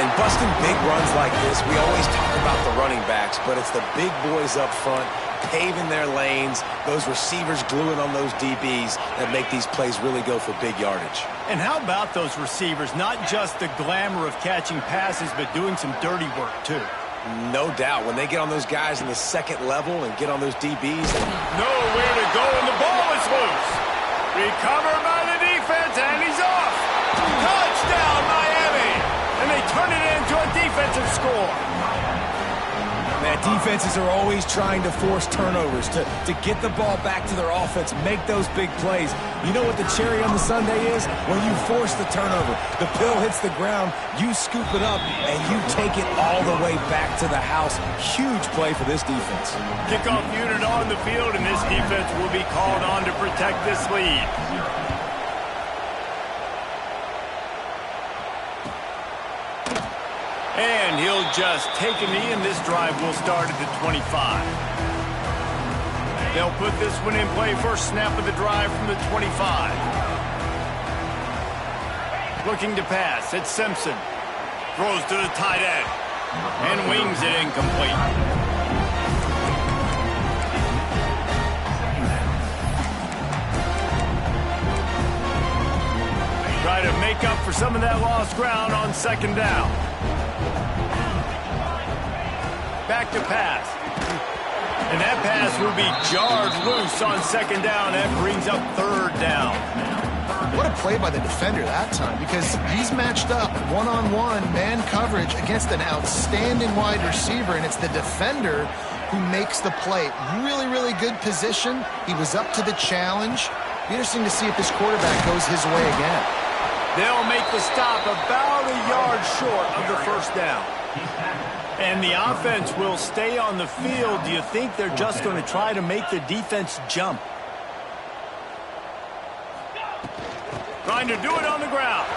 And busting big runs like this, we always talk about the running backs, but it's the big boys up front, paving their lanes, those receivers gluing on those DBs that make these plays really go for big yardage. And how about those receivers? Not just the glamour of catching passes, but doing some dirty work, too. No doubt. When they get on those guys in the second level and get on those DBs. Nowhere to go, and the ball is loose. Recovered by the defense, and he's off. Touchdown, Miami. And they turn it into a defensive score. Man, defenses are always trying to force turnovers, to get the ball back to their offense, make those big plays. You know what the cherry on the sundae is? When you force the turnover, the pill hits the ground, you scoop it up, and you take it all the way back to the house. Huge play for this defense. Kickoff unit on the field, and this defense will be called on to protect this lead. And he'll just take a knee, and this drive will start at the 25. They'll put this one in play. First snap of the drive from the 25. Looking to pass. It's Simpson. Throws to the tight end. And wings it incomplete. Try to make up for some of that lost ground on second down. Back to pass. And that pass will be jarred loose on second down. That brings up third down. What a play by the defender that time, because he's matched up one-on-one man coverage against an outstanding wide receiver, and it's the defender who makes the play. Really, really good position. He was up to the challenge. Be interesting to see if this quarterback goes his way again. They'll make the stop about a yard short of the first down. And the offense will stay on the field. Do you think they're just going to try to make the defense jump? Trying to do it on the ground.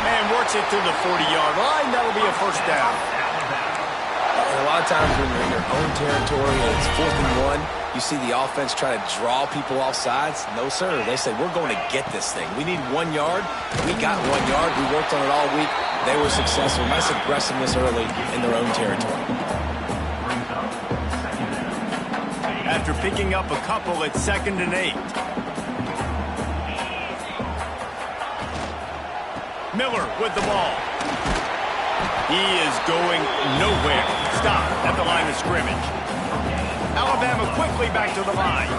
And works it to the 40-yard line. That'll be a first down. And a lot of times when you're in your own territory and it's 4th and 1, you see the offense try to draw people off sides. No, sir. They say, we're going to get this thing. We need 1 yard. We got 1 yard. We worked on it all week. They were successful. Nice aggressiveness early in their own territory. After picking up a couple, it's 2nd and 8. Miller with the ball. He is going nowhere. Stop at the line of scrimmage. Alabama quickly back to the line.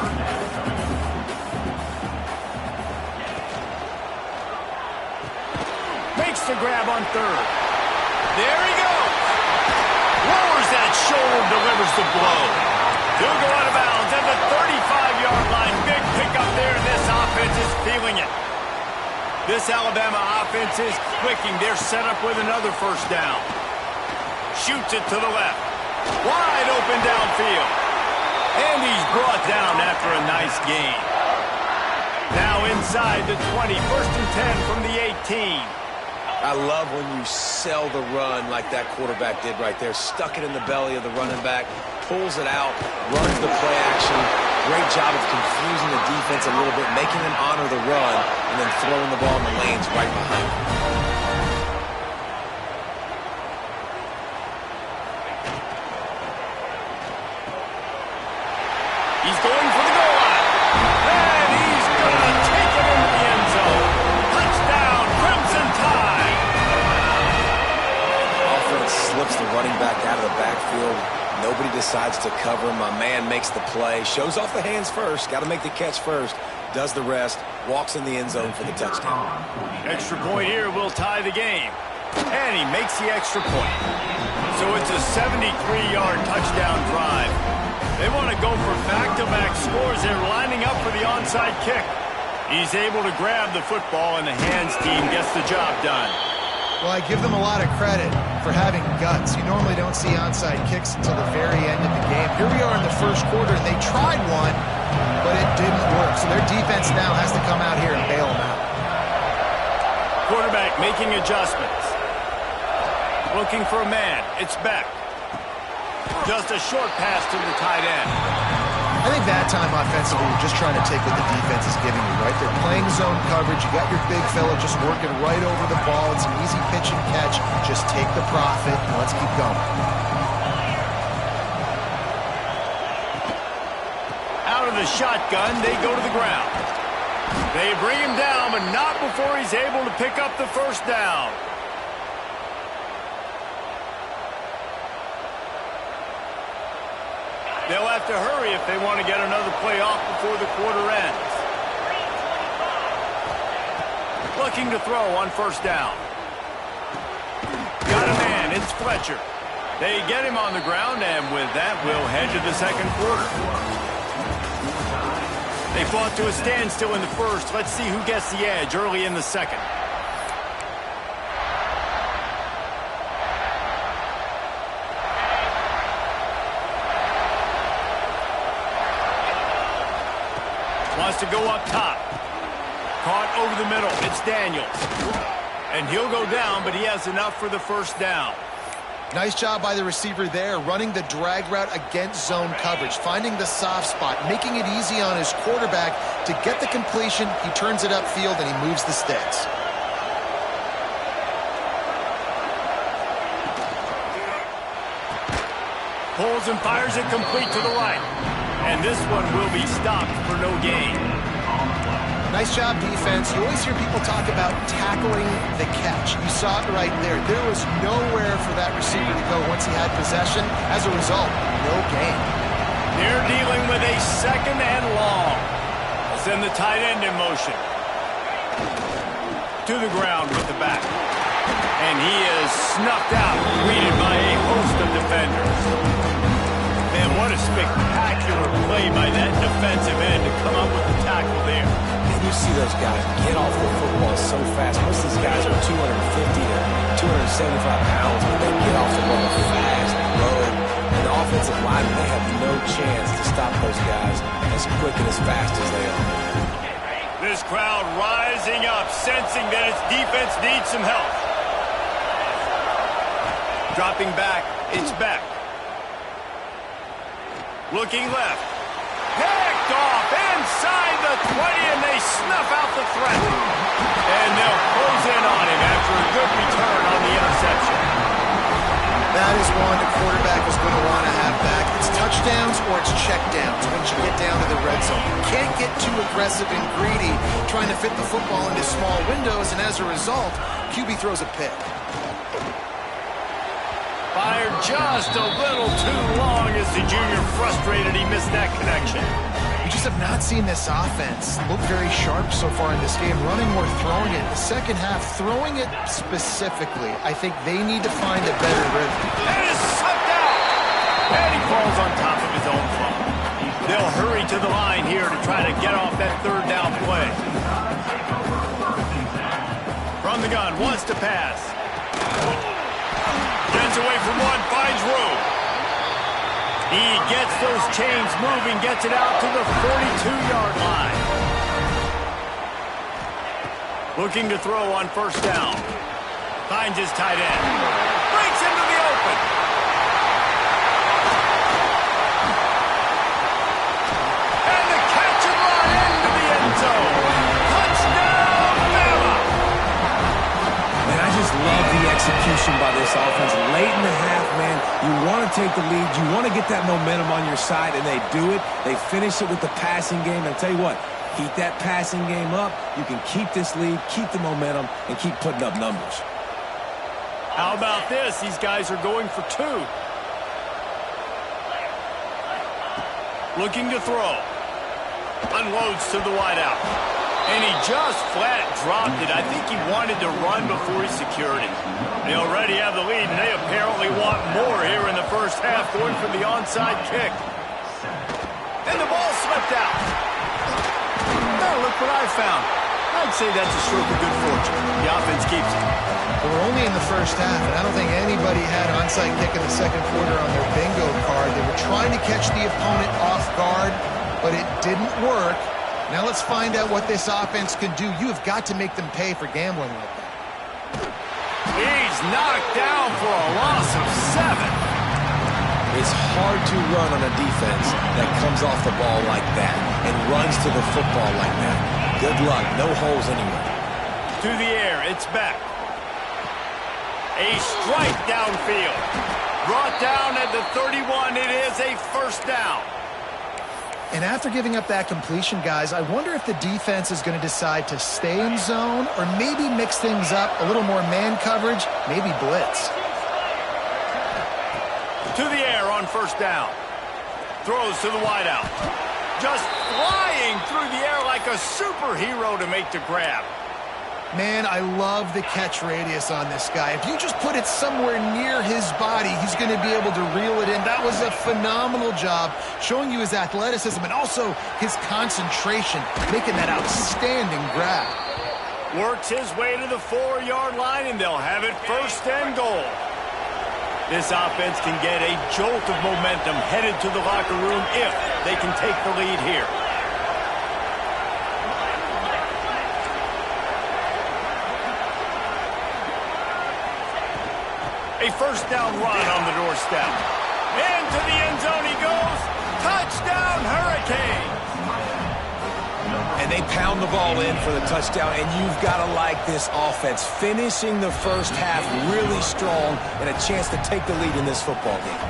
Makes the grab on third. There he goes. Lowers that shoulder, delivers the blow. He'll go out of bounds at the 35-yard line. Big pickup there, and this offense is feeling it. This Alabama offense is clicking. They're set up with another first down. Shoots it to the left. Wide open downfield. And he's brought down after a nice gain. Now inside the 20. 1st and 10 from the 18. I love when you sell the run like that quarterback did right there. Stuck it in the belly of the running back, pulls it out, runs the play action. Great job of confusing the defense a little bit, making them honor the run, and then throwing the ball in the lanes right behind them. He's going for the goal line. And he's going to take it into the end zone. Touchdown, Crimson Tide. Offense slips the running back out of the backfield. Nobody decides to cover. My man makes the play. Shows off the hands first. Got to make the catch first. Does the rest. Walks in the end zone for the touchdown. Extra point here will tie the game. And he makes the extra point. So it's a 73-yard touchdown drive. They want to go for back-to-back scores. They're lining up for the onside kick. He's able to grab the football, and the hands team gets the job done. Well, I give them a lot of credit for having guts. You normally don't see onside kicks until the very end of the game. Here we are in the first quarter, and they tried one, but it didn't work. So their defense now has to come out here and bail them out. Quarterback making adjustments. Looking for a man. It's Beck. Just a short pass to the tight end. I think that time offensively, you're just trying to take what the defense is giving you, right? They're playing zone coverage. You got your big fella just working right over the ball. It's an easy pitch and catch. Just take the profit and let's keep going. Out of the shotgun, they go to the ground. They bring him down, but not before he's able to pick up the first down. They'll have to hurry if they want to get another play off before the quarter ends. Looking to throw on first down. Got a man, it's Fletcher. They get him on the ground, and with that, we'll head to the second quarter. They fought to a standstill in the first. Let's see who gets the edge early in the second. Wants to go up top. Caught over the middle. It's Daniels. And he'll go down, but he has enough for the first down. Nice job by the receiver there, running the drag route against zone coverage, finding the soft spot, making it easy on his quarterback to get the completion. He turns it upfield, and he moves the sticks. Pulls and fires it complete to the right. And this one will be stopped for no gain. Nice job, defense. You always hear people talk about tackling the catch. You saw it right there. There was nowhere for that receiver to go once he had possession. As a result, no gain. They're dealing with a second and long. Send the tight end in motion. To the ground with the back. And he is snuffed out, greeted by a host of defenders. Man, what a spectacular play by that defensive end to come up with the tackle there. And you see those guys get off the football so fast. Most of these guys are 250 to 275 pounds, but they get off the ball fast, low. And the offensive linemen, they have no chance to stop those guys as quick and as fast as they are. This crowd rising up, sensing that its defense needs some help. Dropping back, it's Beck. Looking left. Picked off inside the 20, and they snuff out the threat. And they'll close in on him after a good return on the interception. That is one the quarterback is going to want to have back. It's touchdowns or it's checkdowns once you get down to the red zone. You can't get too aggressive and greedy trying to fit the football into small windows, and as a result, QB throws a pick. Fired just a little too long as the junior frustrated. He missed that connection. We just have not seen this offense look very sharp so far in this game, running or throwing it. The second half, throwing it specifically, I think they need to find a better rhythm. That is sucked out! And he falls on top of his own phone. They'll hurry to the line here to try to get off that third down play. From the gun, wants to pass. Gets away from one, finds room. He gets those chains moving, gets it out to the 42-yard line. Looking to throw on first down. Finds his tight end. Breaks into the open. And the catch and run into the end zone. Touchdown, Bama! Man, I just love the execution by this offense. Late in the half, man, fan, you want to take the lead. You want to get that momentum on your side, and they do it. They finish it with the passing game. And I'll tell you what, keep that passing game up. You can keep this lead, keep the momentum, and keep putting up numbers. How about this? These guys are going for two. Looking to throw. Unloads to the wideout. And he just flat dropped it. I think he wanted to run before he secured it. They already have the lead, and they apparently want more here in the first half, going for the onside kick. And the ball slipped out. Now look what I found. I'd say that's a stroke of good fortune. The offense keeps it. Well, we're only in the first half, and I don't think anybody had onside kick in the second quarter on their bingo card. They were trying to catch the opponent off guard, but it didn't work. Now let's find out what this offense can do. You have got to make them pay for gambling like that. He's knocked down for a loss of 7. It's hard to run on a defense that comes off the ball like that and runs to the football like that. Good luck. No holes anywhere. To the air. It's back. A strike downfield. Brought down at the 31. It is a first down. And after giving up that completion, guys, I wonder if the defense is going to decide to stay in zone or maybe mix things up, a little more man coverage, maybe blitz. To the air on first down. Throws to the wideout. Just flying through the air like a superhero to make the grab. Man, I love the catch radius on this guy. If you just put it somewhere near his body, he's going to be able to reel it in. That was a phenomenal job, showing you his athleticism and also his concentration, making that outstanding grab. Works his way to the 4-yard line, and they'll have it first and goal. This offense can get a jolt of momentum headed to the locker room if they can take the lead here. A first down run on the doorstep. Into the end zone he goes. Touchdown, Hurricanes! And they pound the ball in for the touchdown, and you've got to like this offense. Finishing the first half really strong and a chance to take the lead in this football game.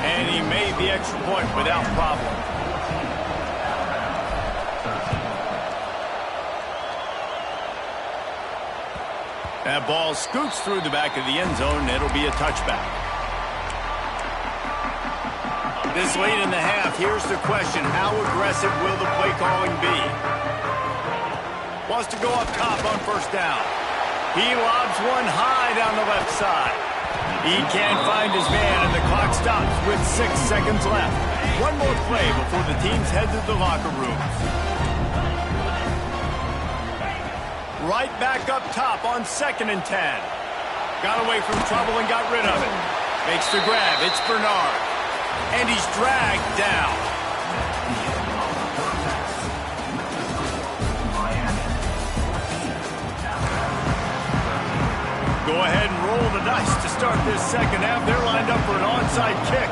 And he made the extra point without problem. That ball scoots through the back of the end zone, and it'll be a touchback. This late in the half, here's the question. How aggressive will the play calling be? Wants to go up top on first down. He lobs one high down the left side. He can't find his man, and the clock stops with 6 seconds left. One more play before the teams head to the locker rooms. Right back up top on 2nd and 10. Got away from trouble and got rid of it. Makes the grab. It's Bernard. And he's dragged down. Go ahead and roll the dice to start this second half. They're lined up for an onside kick.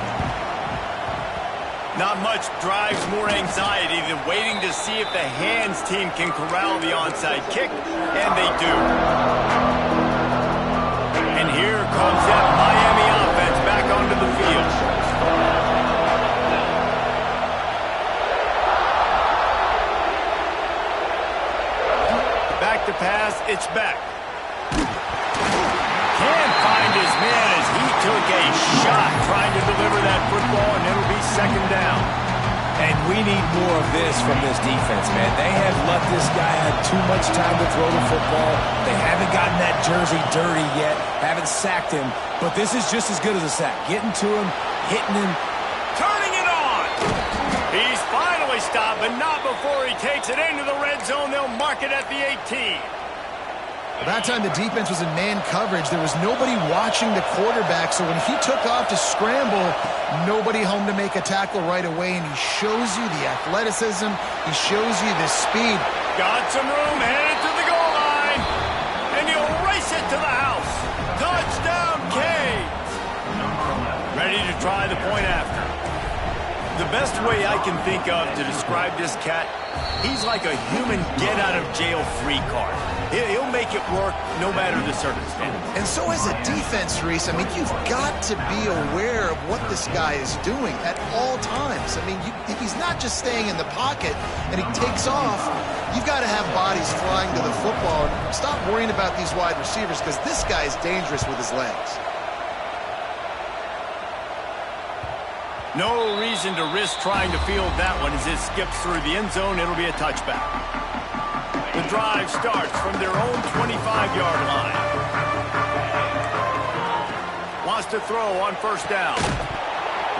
Not much drives more anxiety than waiting to see if the hands team can corral the onside kick, and they do. And here comes that Miami offense back onto the field. Back to pass, it's back. Can't find his man as he took a shot trying to deliver that football, and it'll be second down. And we need more of this from this defense, man. They have let this guy have too much time to throw the football. They haven't gotten that jersey dirty yet, haven't sacked him, but this is just as good as a sack. Getting to him, hitting him. Turning it on! He's finally stopped, but not before he takes it into the red zone. They'll mark it at the 18. That time the defense was in man coverage. There was nobody watching the quarterback, so when he took off to scramble, nobody home to make a tackle right away, and he shows you the athleticism. He shows you the speed. Got some room, headed to the goal line, and he'll race it to the house. Touchdown, Canes! Ready to try the point after. The best way I can think of to describe this cat, he's like a human get-out-of-jail-free card. He'll make it work no matter the circumstance. And so as a defense, Reese, I mean, you've got to be aware of what this guy is doing at all times. I mean, if he's not just staying in the pocket and he takes off, you've got to have bodies flying to the football and stop worrying about these wide receivers because this guy is dangerous with his legs. No reason to risk trying to field that one as it skips through the end zone. It'll be a touchback. The drive starts from their own 25-yard line. Wants to throw on first down.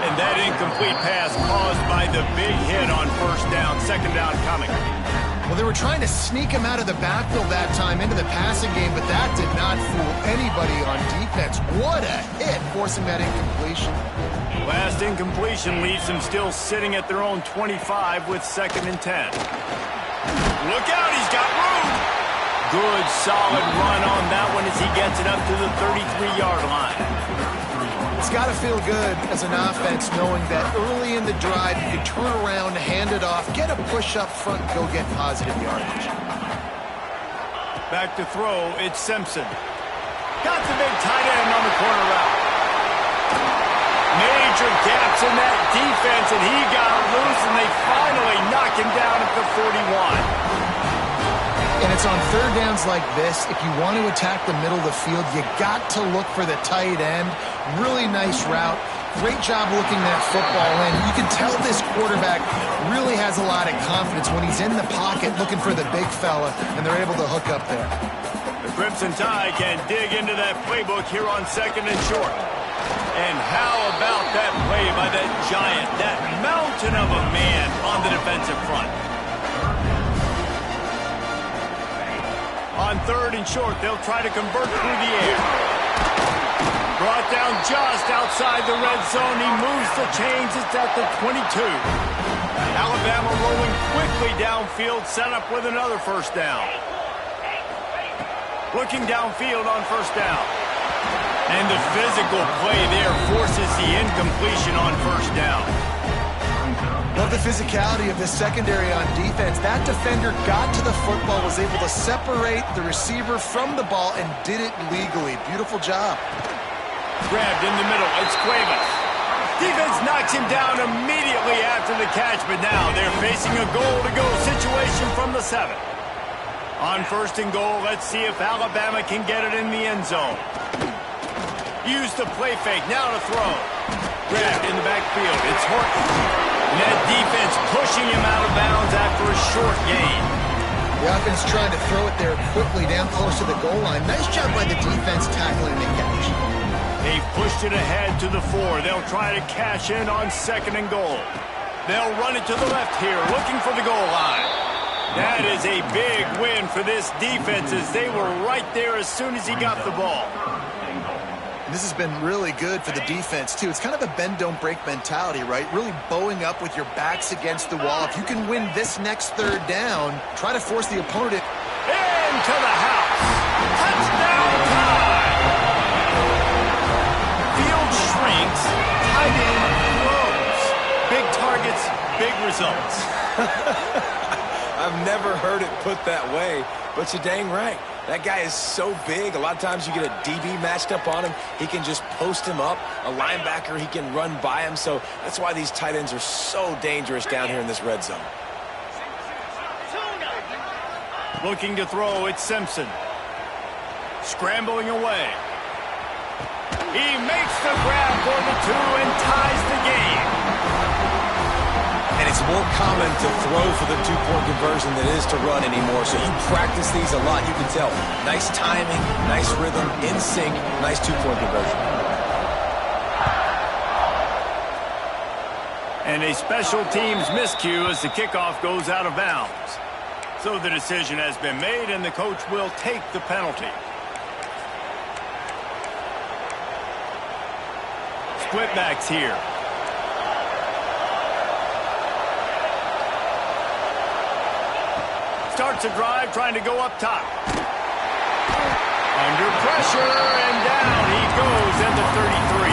And that incomplete pass caused by the big hit on first down. Second down coming. Well, they were trying to sneak him out of the backfield that time into the passing game, but that did not fool anybody on defense. What a hit, forcing that incompletion. Last incompletion leaves them still sitting at their own 25 with 2nd and 10. Look out, he's got room. Good, solid run on that one as he gets it up to the 33-yard line. It's got to feel good as an offense knowing that early in the drive you can turn around, hand it off, get a push up front, go get positive yardage. Back to throw, it's Simpson. Got the big tight end on the corner route. Major gaps in that defense, and he got loose, and they finally knock him down at the 41. And it's on third downs like this, if you want to attack the middle of the field, you got to look for the tight end. Really nice route. Great job looking that football in. You can tell this quarterback really has a lot of confidence when he's in the pocket looking for the big fella, and they're able to hook up there. The Crimson Tide can dig into that playbook here on 2nd and short. And how about that play by that giant, that mountain of a man on the defensive front? On 3rd and short, they'll try to convert through the air. Brought down just outside the red zone. He moves the chains. It's at the 22. Alabama rolling quickly downfield, set up with another first down. Looking downfield on first down. And the physical play there forces the incompletion on first down. Love the physicality of this secondary on defense. That defender got to the football, was able to separate the receiver from the ball, and did it legally. Beautiful job. Grabbed in the middle. It's Cuevas. Defense knocks him down immediately after the catch, but now they're facing a goal-to-go situation from the 7. On 1st and goal, let's see if Alabama can get it in the end zone. Use the play fake. Now to throw. Grabbed in the backfield. It's Horton. And that defense pushing him out of bounds after a short gain. The offense trying to throw it there quickly down close to the goal line. Nice job by the defense tackling the catch. They've pushed it ahead to the 4. They'll try to cash in on 2nd and goal. They'll run it to the left here, looking for the goal line. That is a big win for this defense as they were right there as soon as he got the ball. This has been really good for the defense, too. It's kind of a bend-don't-break mentality, right? Really bowing up with your backs against the wall. If you can win this next 3rd down, try to force the opponent. Into the house. Touchdown time. Field shrinks. Tight end grows. Big targets, big results. I've never heard it put that way, but you're dang right. That guy is so big. A lot of times you get a DB matched up on him. He can just post him up. A linebacker, he can run by him. So that's why these tight ends are so dangerous down here in this red zone. Looking to throw, it's Simpson. Scrambling away. He makes the grab for the 2 and ties the game. And it's more common to throw for the 2-point conversion than it is to run anymore. So you practice these a lot. You can tell. Nice timing, nice rhythm, in sync, nice 2-point conversion. And a special teams miscue as the kickoff goes out of bounds. So the decision has been made, and the coach will take the penalty. Split backs here. Starts a drive, trying to go up top. Under pressure, and down he goes at the 33.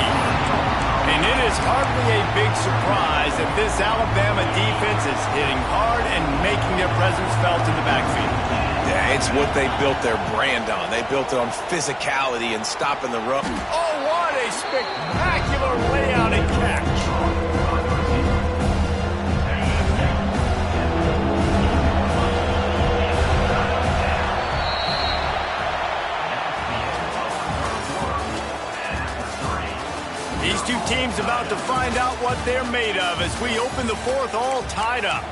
And it is hardly a big surprise that this Alabama defense is hitting hard and making their presence felt in the backfield. Yeah, it's what they built their brand on. They built it on physicality and stopping the run. Oh, what a spectacular layout and catch. These two teams about to find out what they're made of as we open the fourth, all tied up.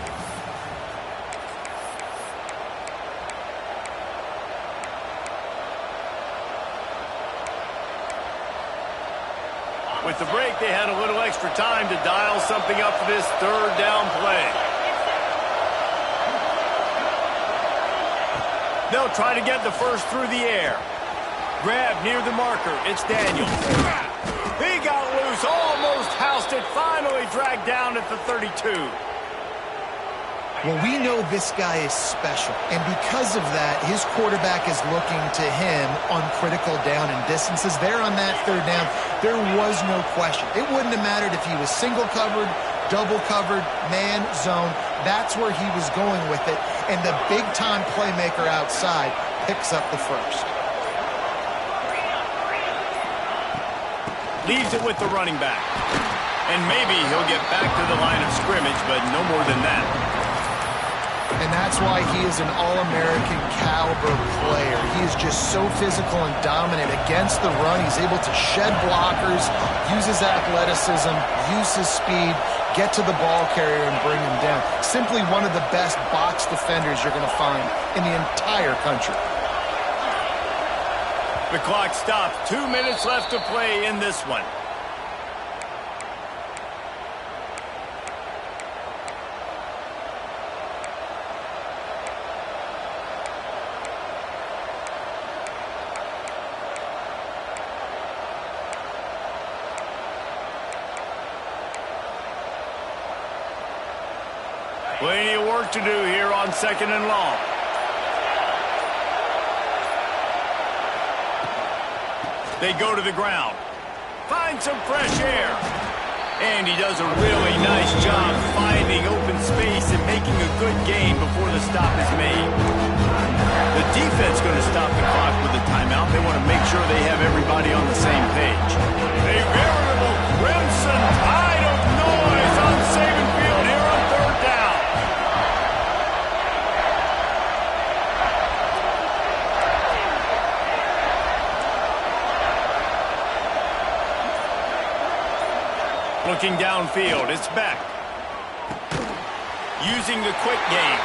With the break, they had a little extra time to dial something up for this third down play. They'll try to get the first through the air. Grab near the marker. It's Daniels. He got loose, almost housed it, finally dragged down at the 32. Well, we know this guy is special, and because of that, his quarterback is looking to him on critical down and distances. There on that third down, there was no question. It wouldn't have mattered if he was single covered, double covered, man, zone. That's where he was going with it, and the big-time playmaker outside picks up the first. Leaves it with the running back. And maybe he'll get back to the line of scrimmage, but no more than that. And that's why he is an All-American caliber player. He is just so physical and dominant against the run. He's able to shed blockers, use his athleticism, use his speed, get to the ball carrier and bring him down. Simply one of the best box defenders you're going to find in the entire country. The clock stops. 2 minutes left to play in this one. Plenty of work to do here on 2nd and long. They go to the ground. Find some fresh air. And he does a really nice job finding open space and making a good gain before the stop is made. The defense going to stop the clock with a timeout. They want to make sure they have everybody on the same page. A veritable crimson tide of noise on Saban Field here on 3rd down. Looking downfield, it's Beck. Using the quick game.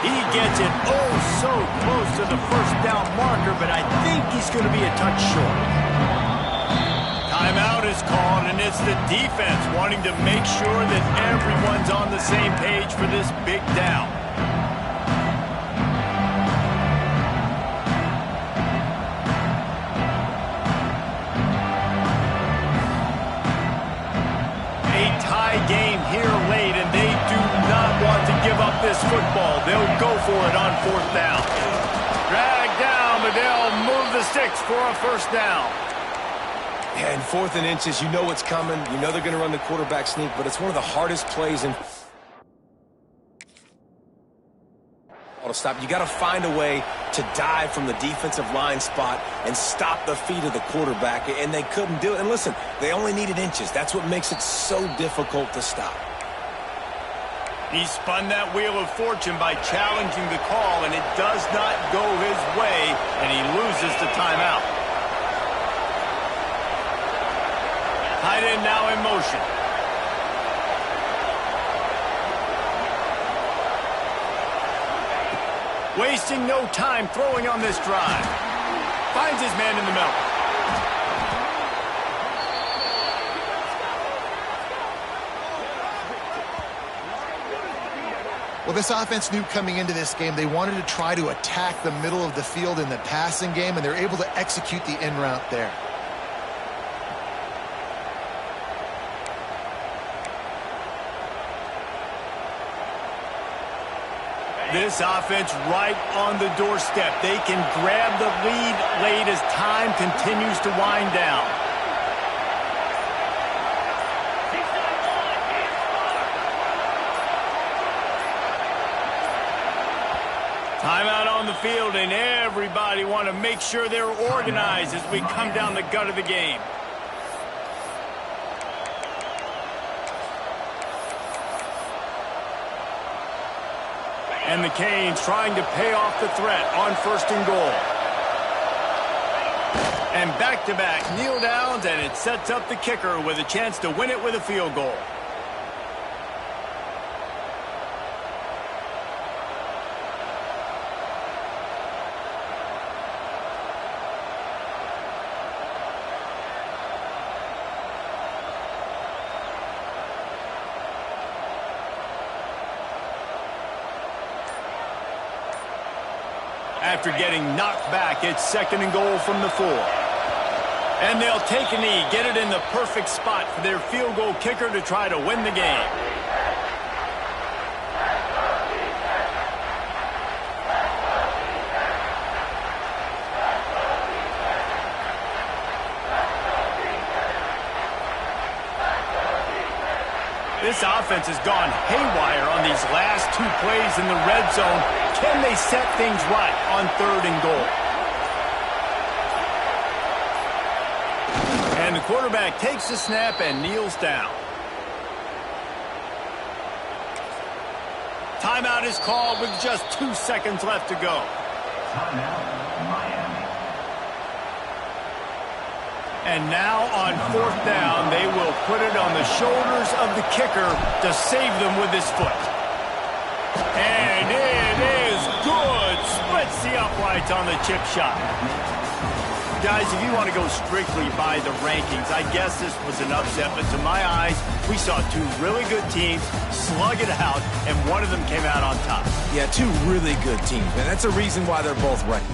He gets it oh so close to the first down marker, but I think he's going to be a touch short. Timeout is called, and it's the defense wanting to make sure that everyone's on the same page for this big down. Game here late, and they do not want to give up this football. They'll go for it on 4th down. Drag down, but they'll move the sticks for a first down. And 4th and inches, you know what's coming. You know they're going to run the quarterback sneak, but it's one of the hardest plays in to stop. You got to find a way to dive from the defensive line spot and stop the feet of the quarterback, and they couldn't do it. And listen, they only needed inches. That's what makes it so difficult to stop. He spun that wheel of fortune by challenging the call, and it does not go his way, and he loses the timeout. Tight end now in motion. Wasting no time throwing on this drive. Finds his man in the middle. Well, this offense knew coming into this game they wanted to try to attack the middle of the field in the passing game, and they're able to execute the in route there. This offense right on the doorstep. They can grab the lead late as time continues to wind down. field, and everybody want to make sure they're organized as we come down the gut of the game. And the Canes trying to pay off the threat on 1st and goal. And back-to-back kneel downs, and it sets up the kicker with a chance to win it with a field goal. After getting knocked back, it's 2nd and goal from the 4. And they'll take a knee, get it in the perfect spot for their field goal kicker to try to win the game. This offense has gone haywire on these last 2 plays in the red zone. Can they set things right on 3rd and goal? And the quarterback takes the snap and kneels down. Timeout is called with just 2 seconds left to go. And now on 4th down, they will put it on the shoulders of the kicker to save them with his foot. And it is good. Splits the uprights on the chip shot. Guys, if you want to go strictly by the rankings, I guess this was an upset. But to my eyes, we saw 2 really good teams slug it out, and one of them came out on top. Yeah, 2 really good teams, and that's a reason why they're both ranked.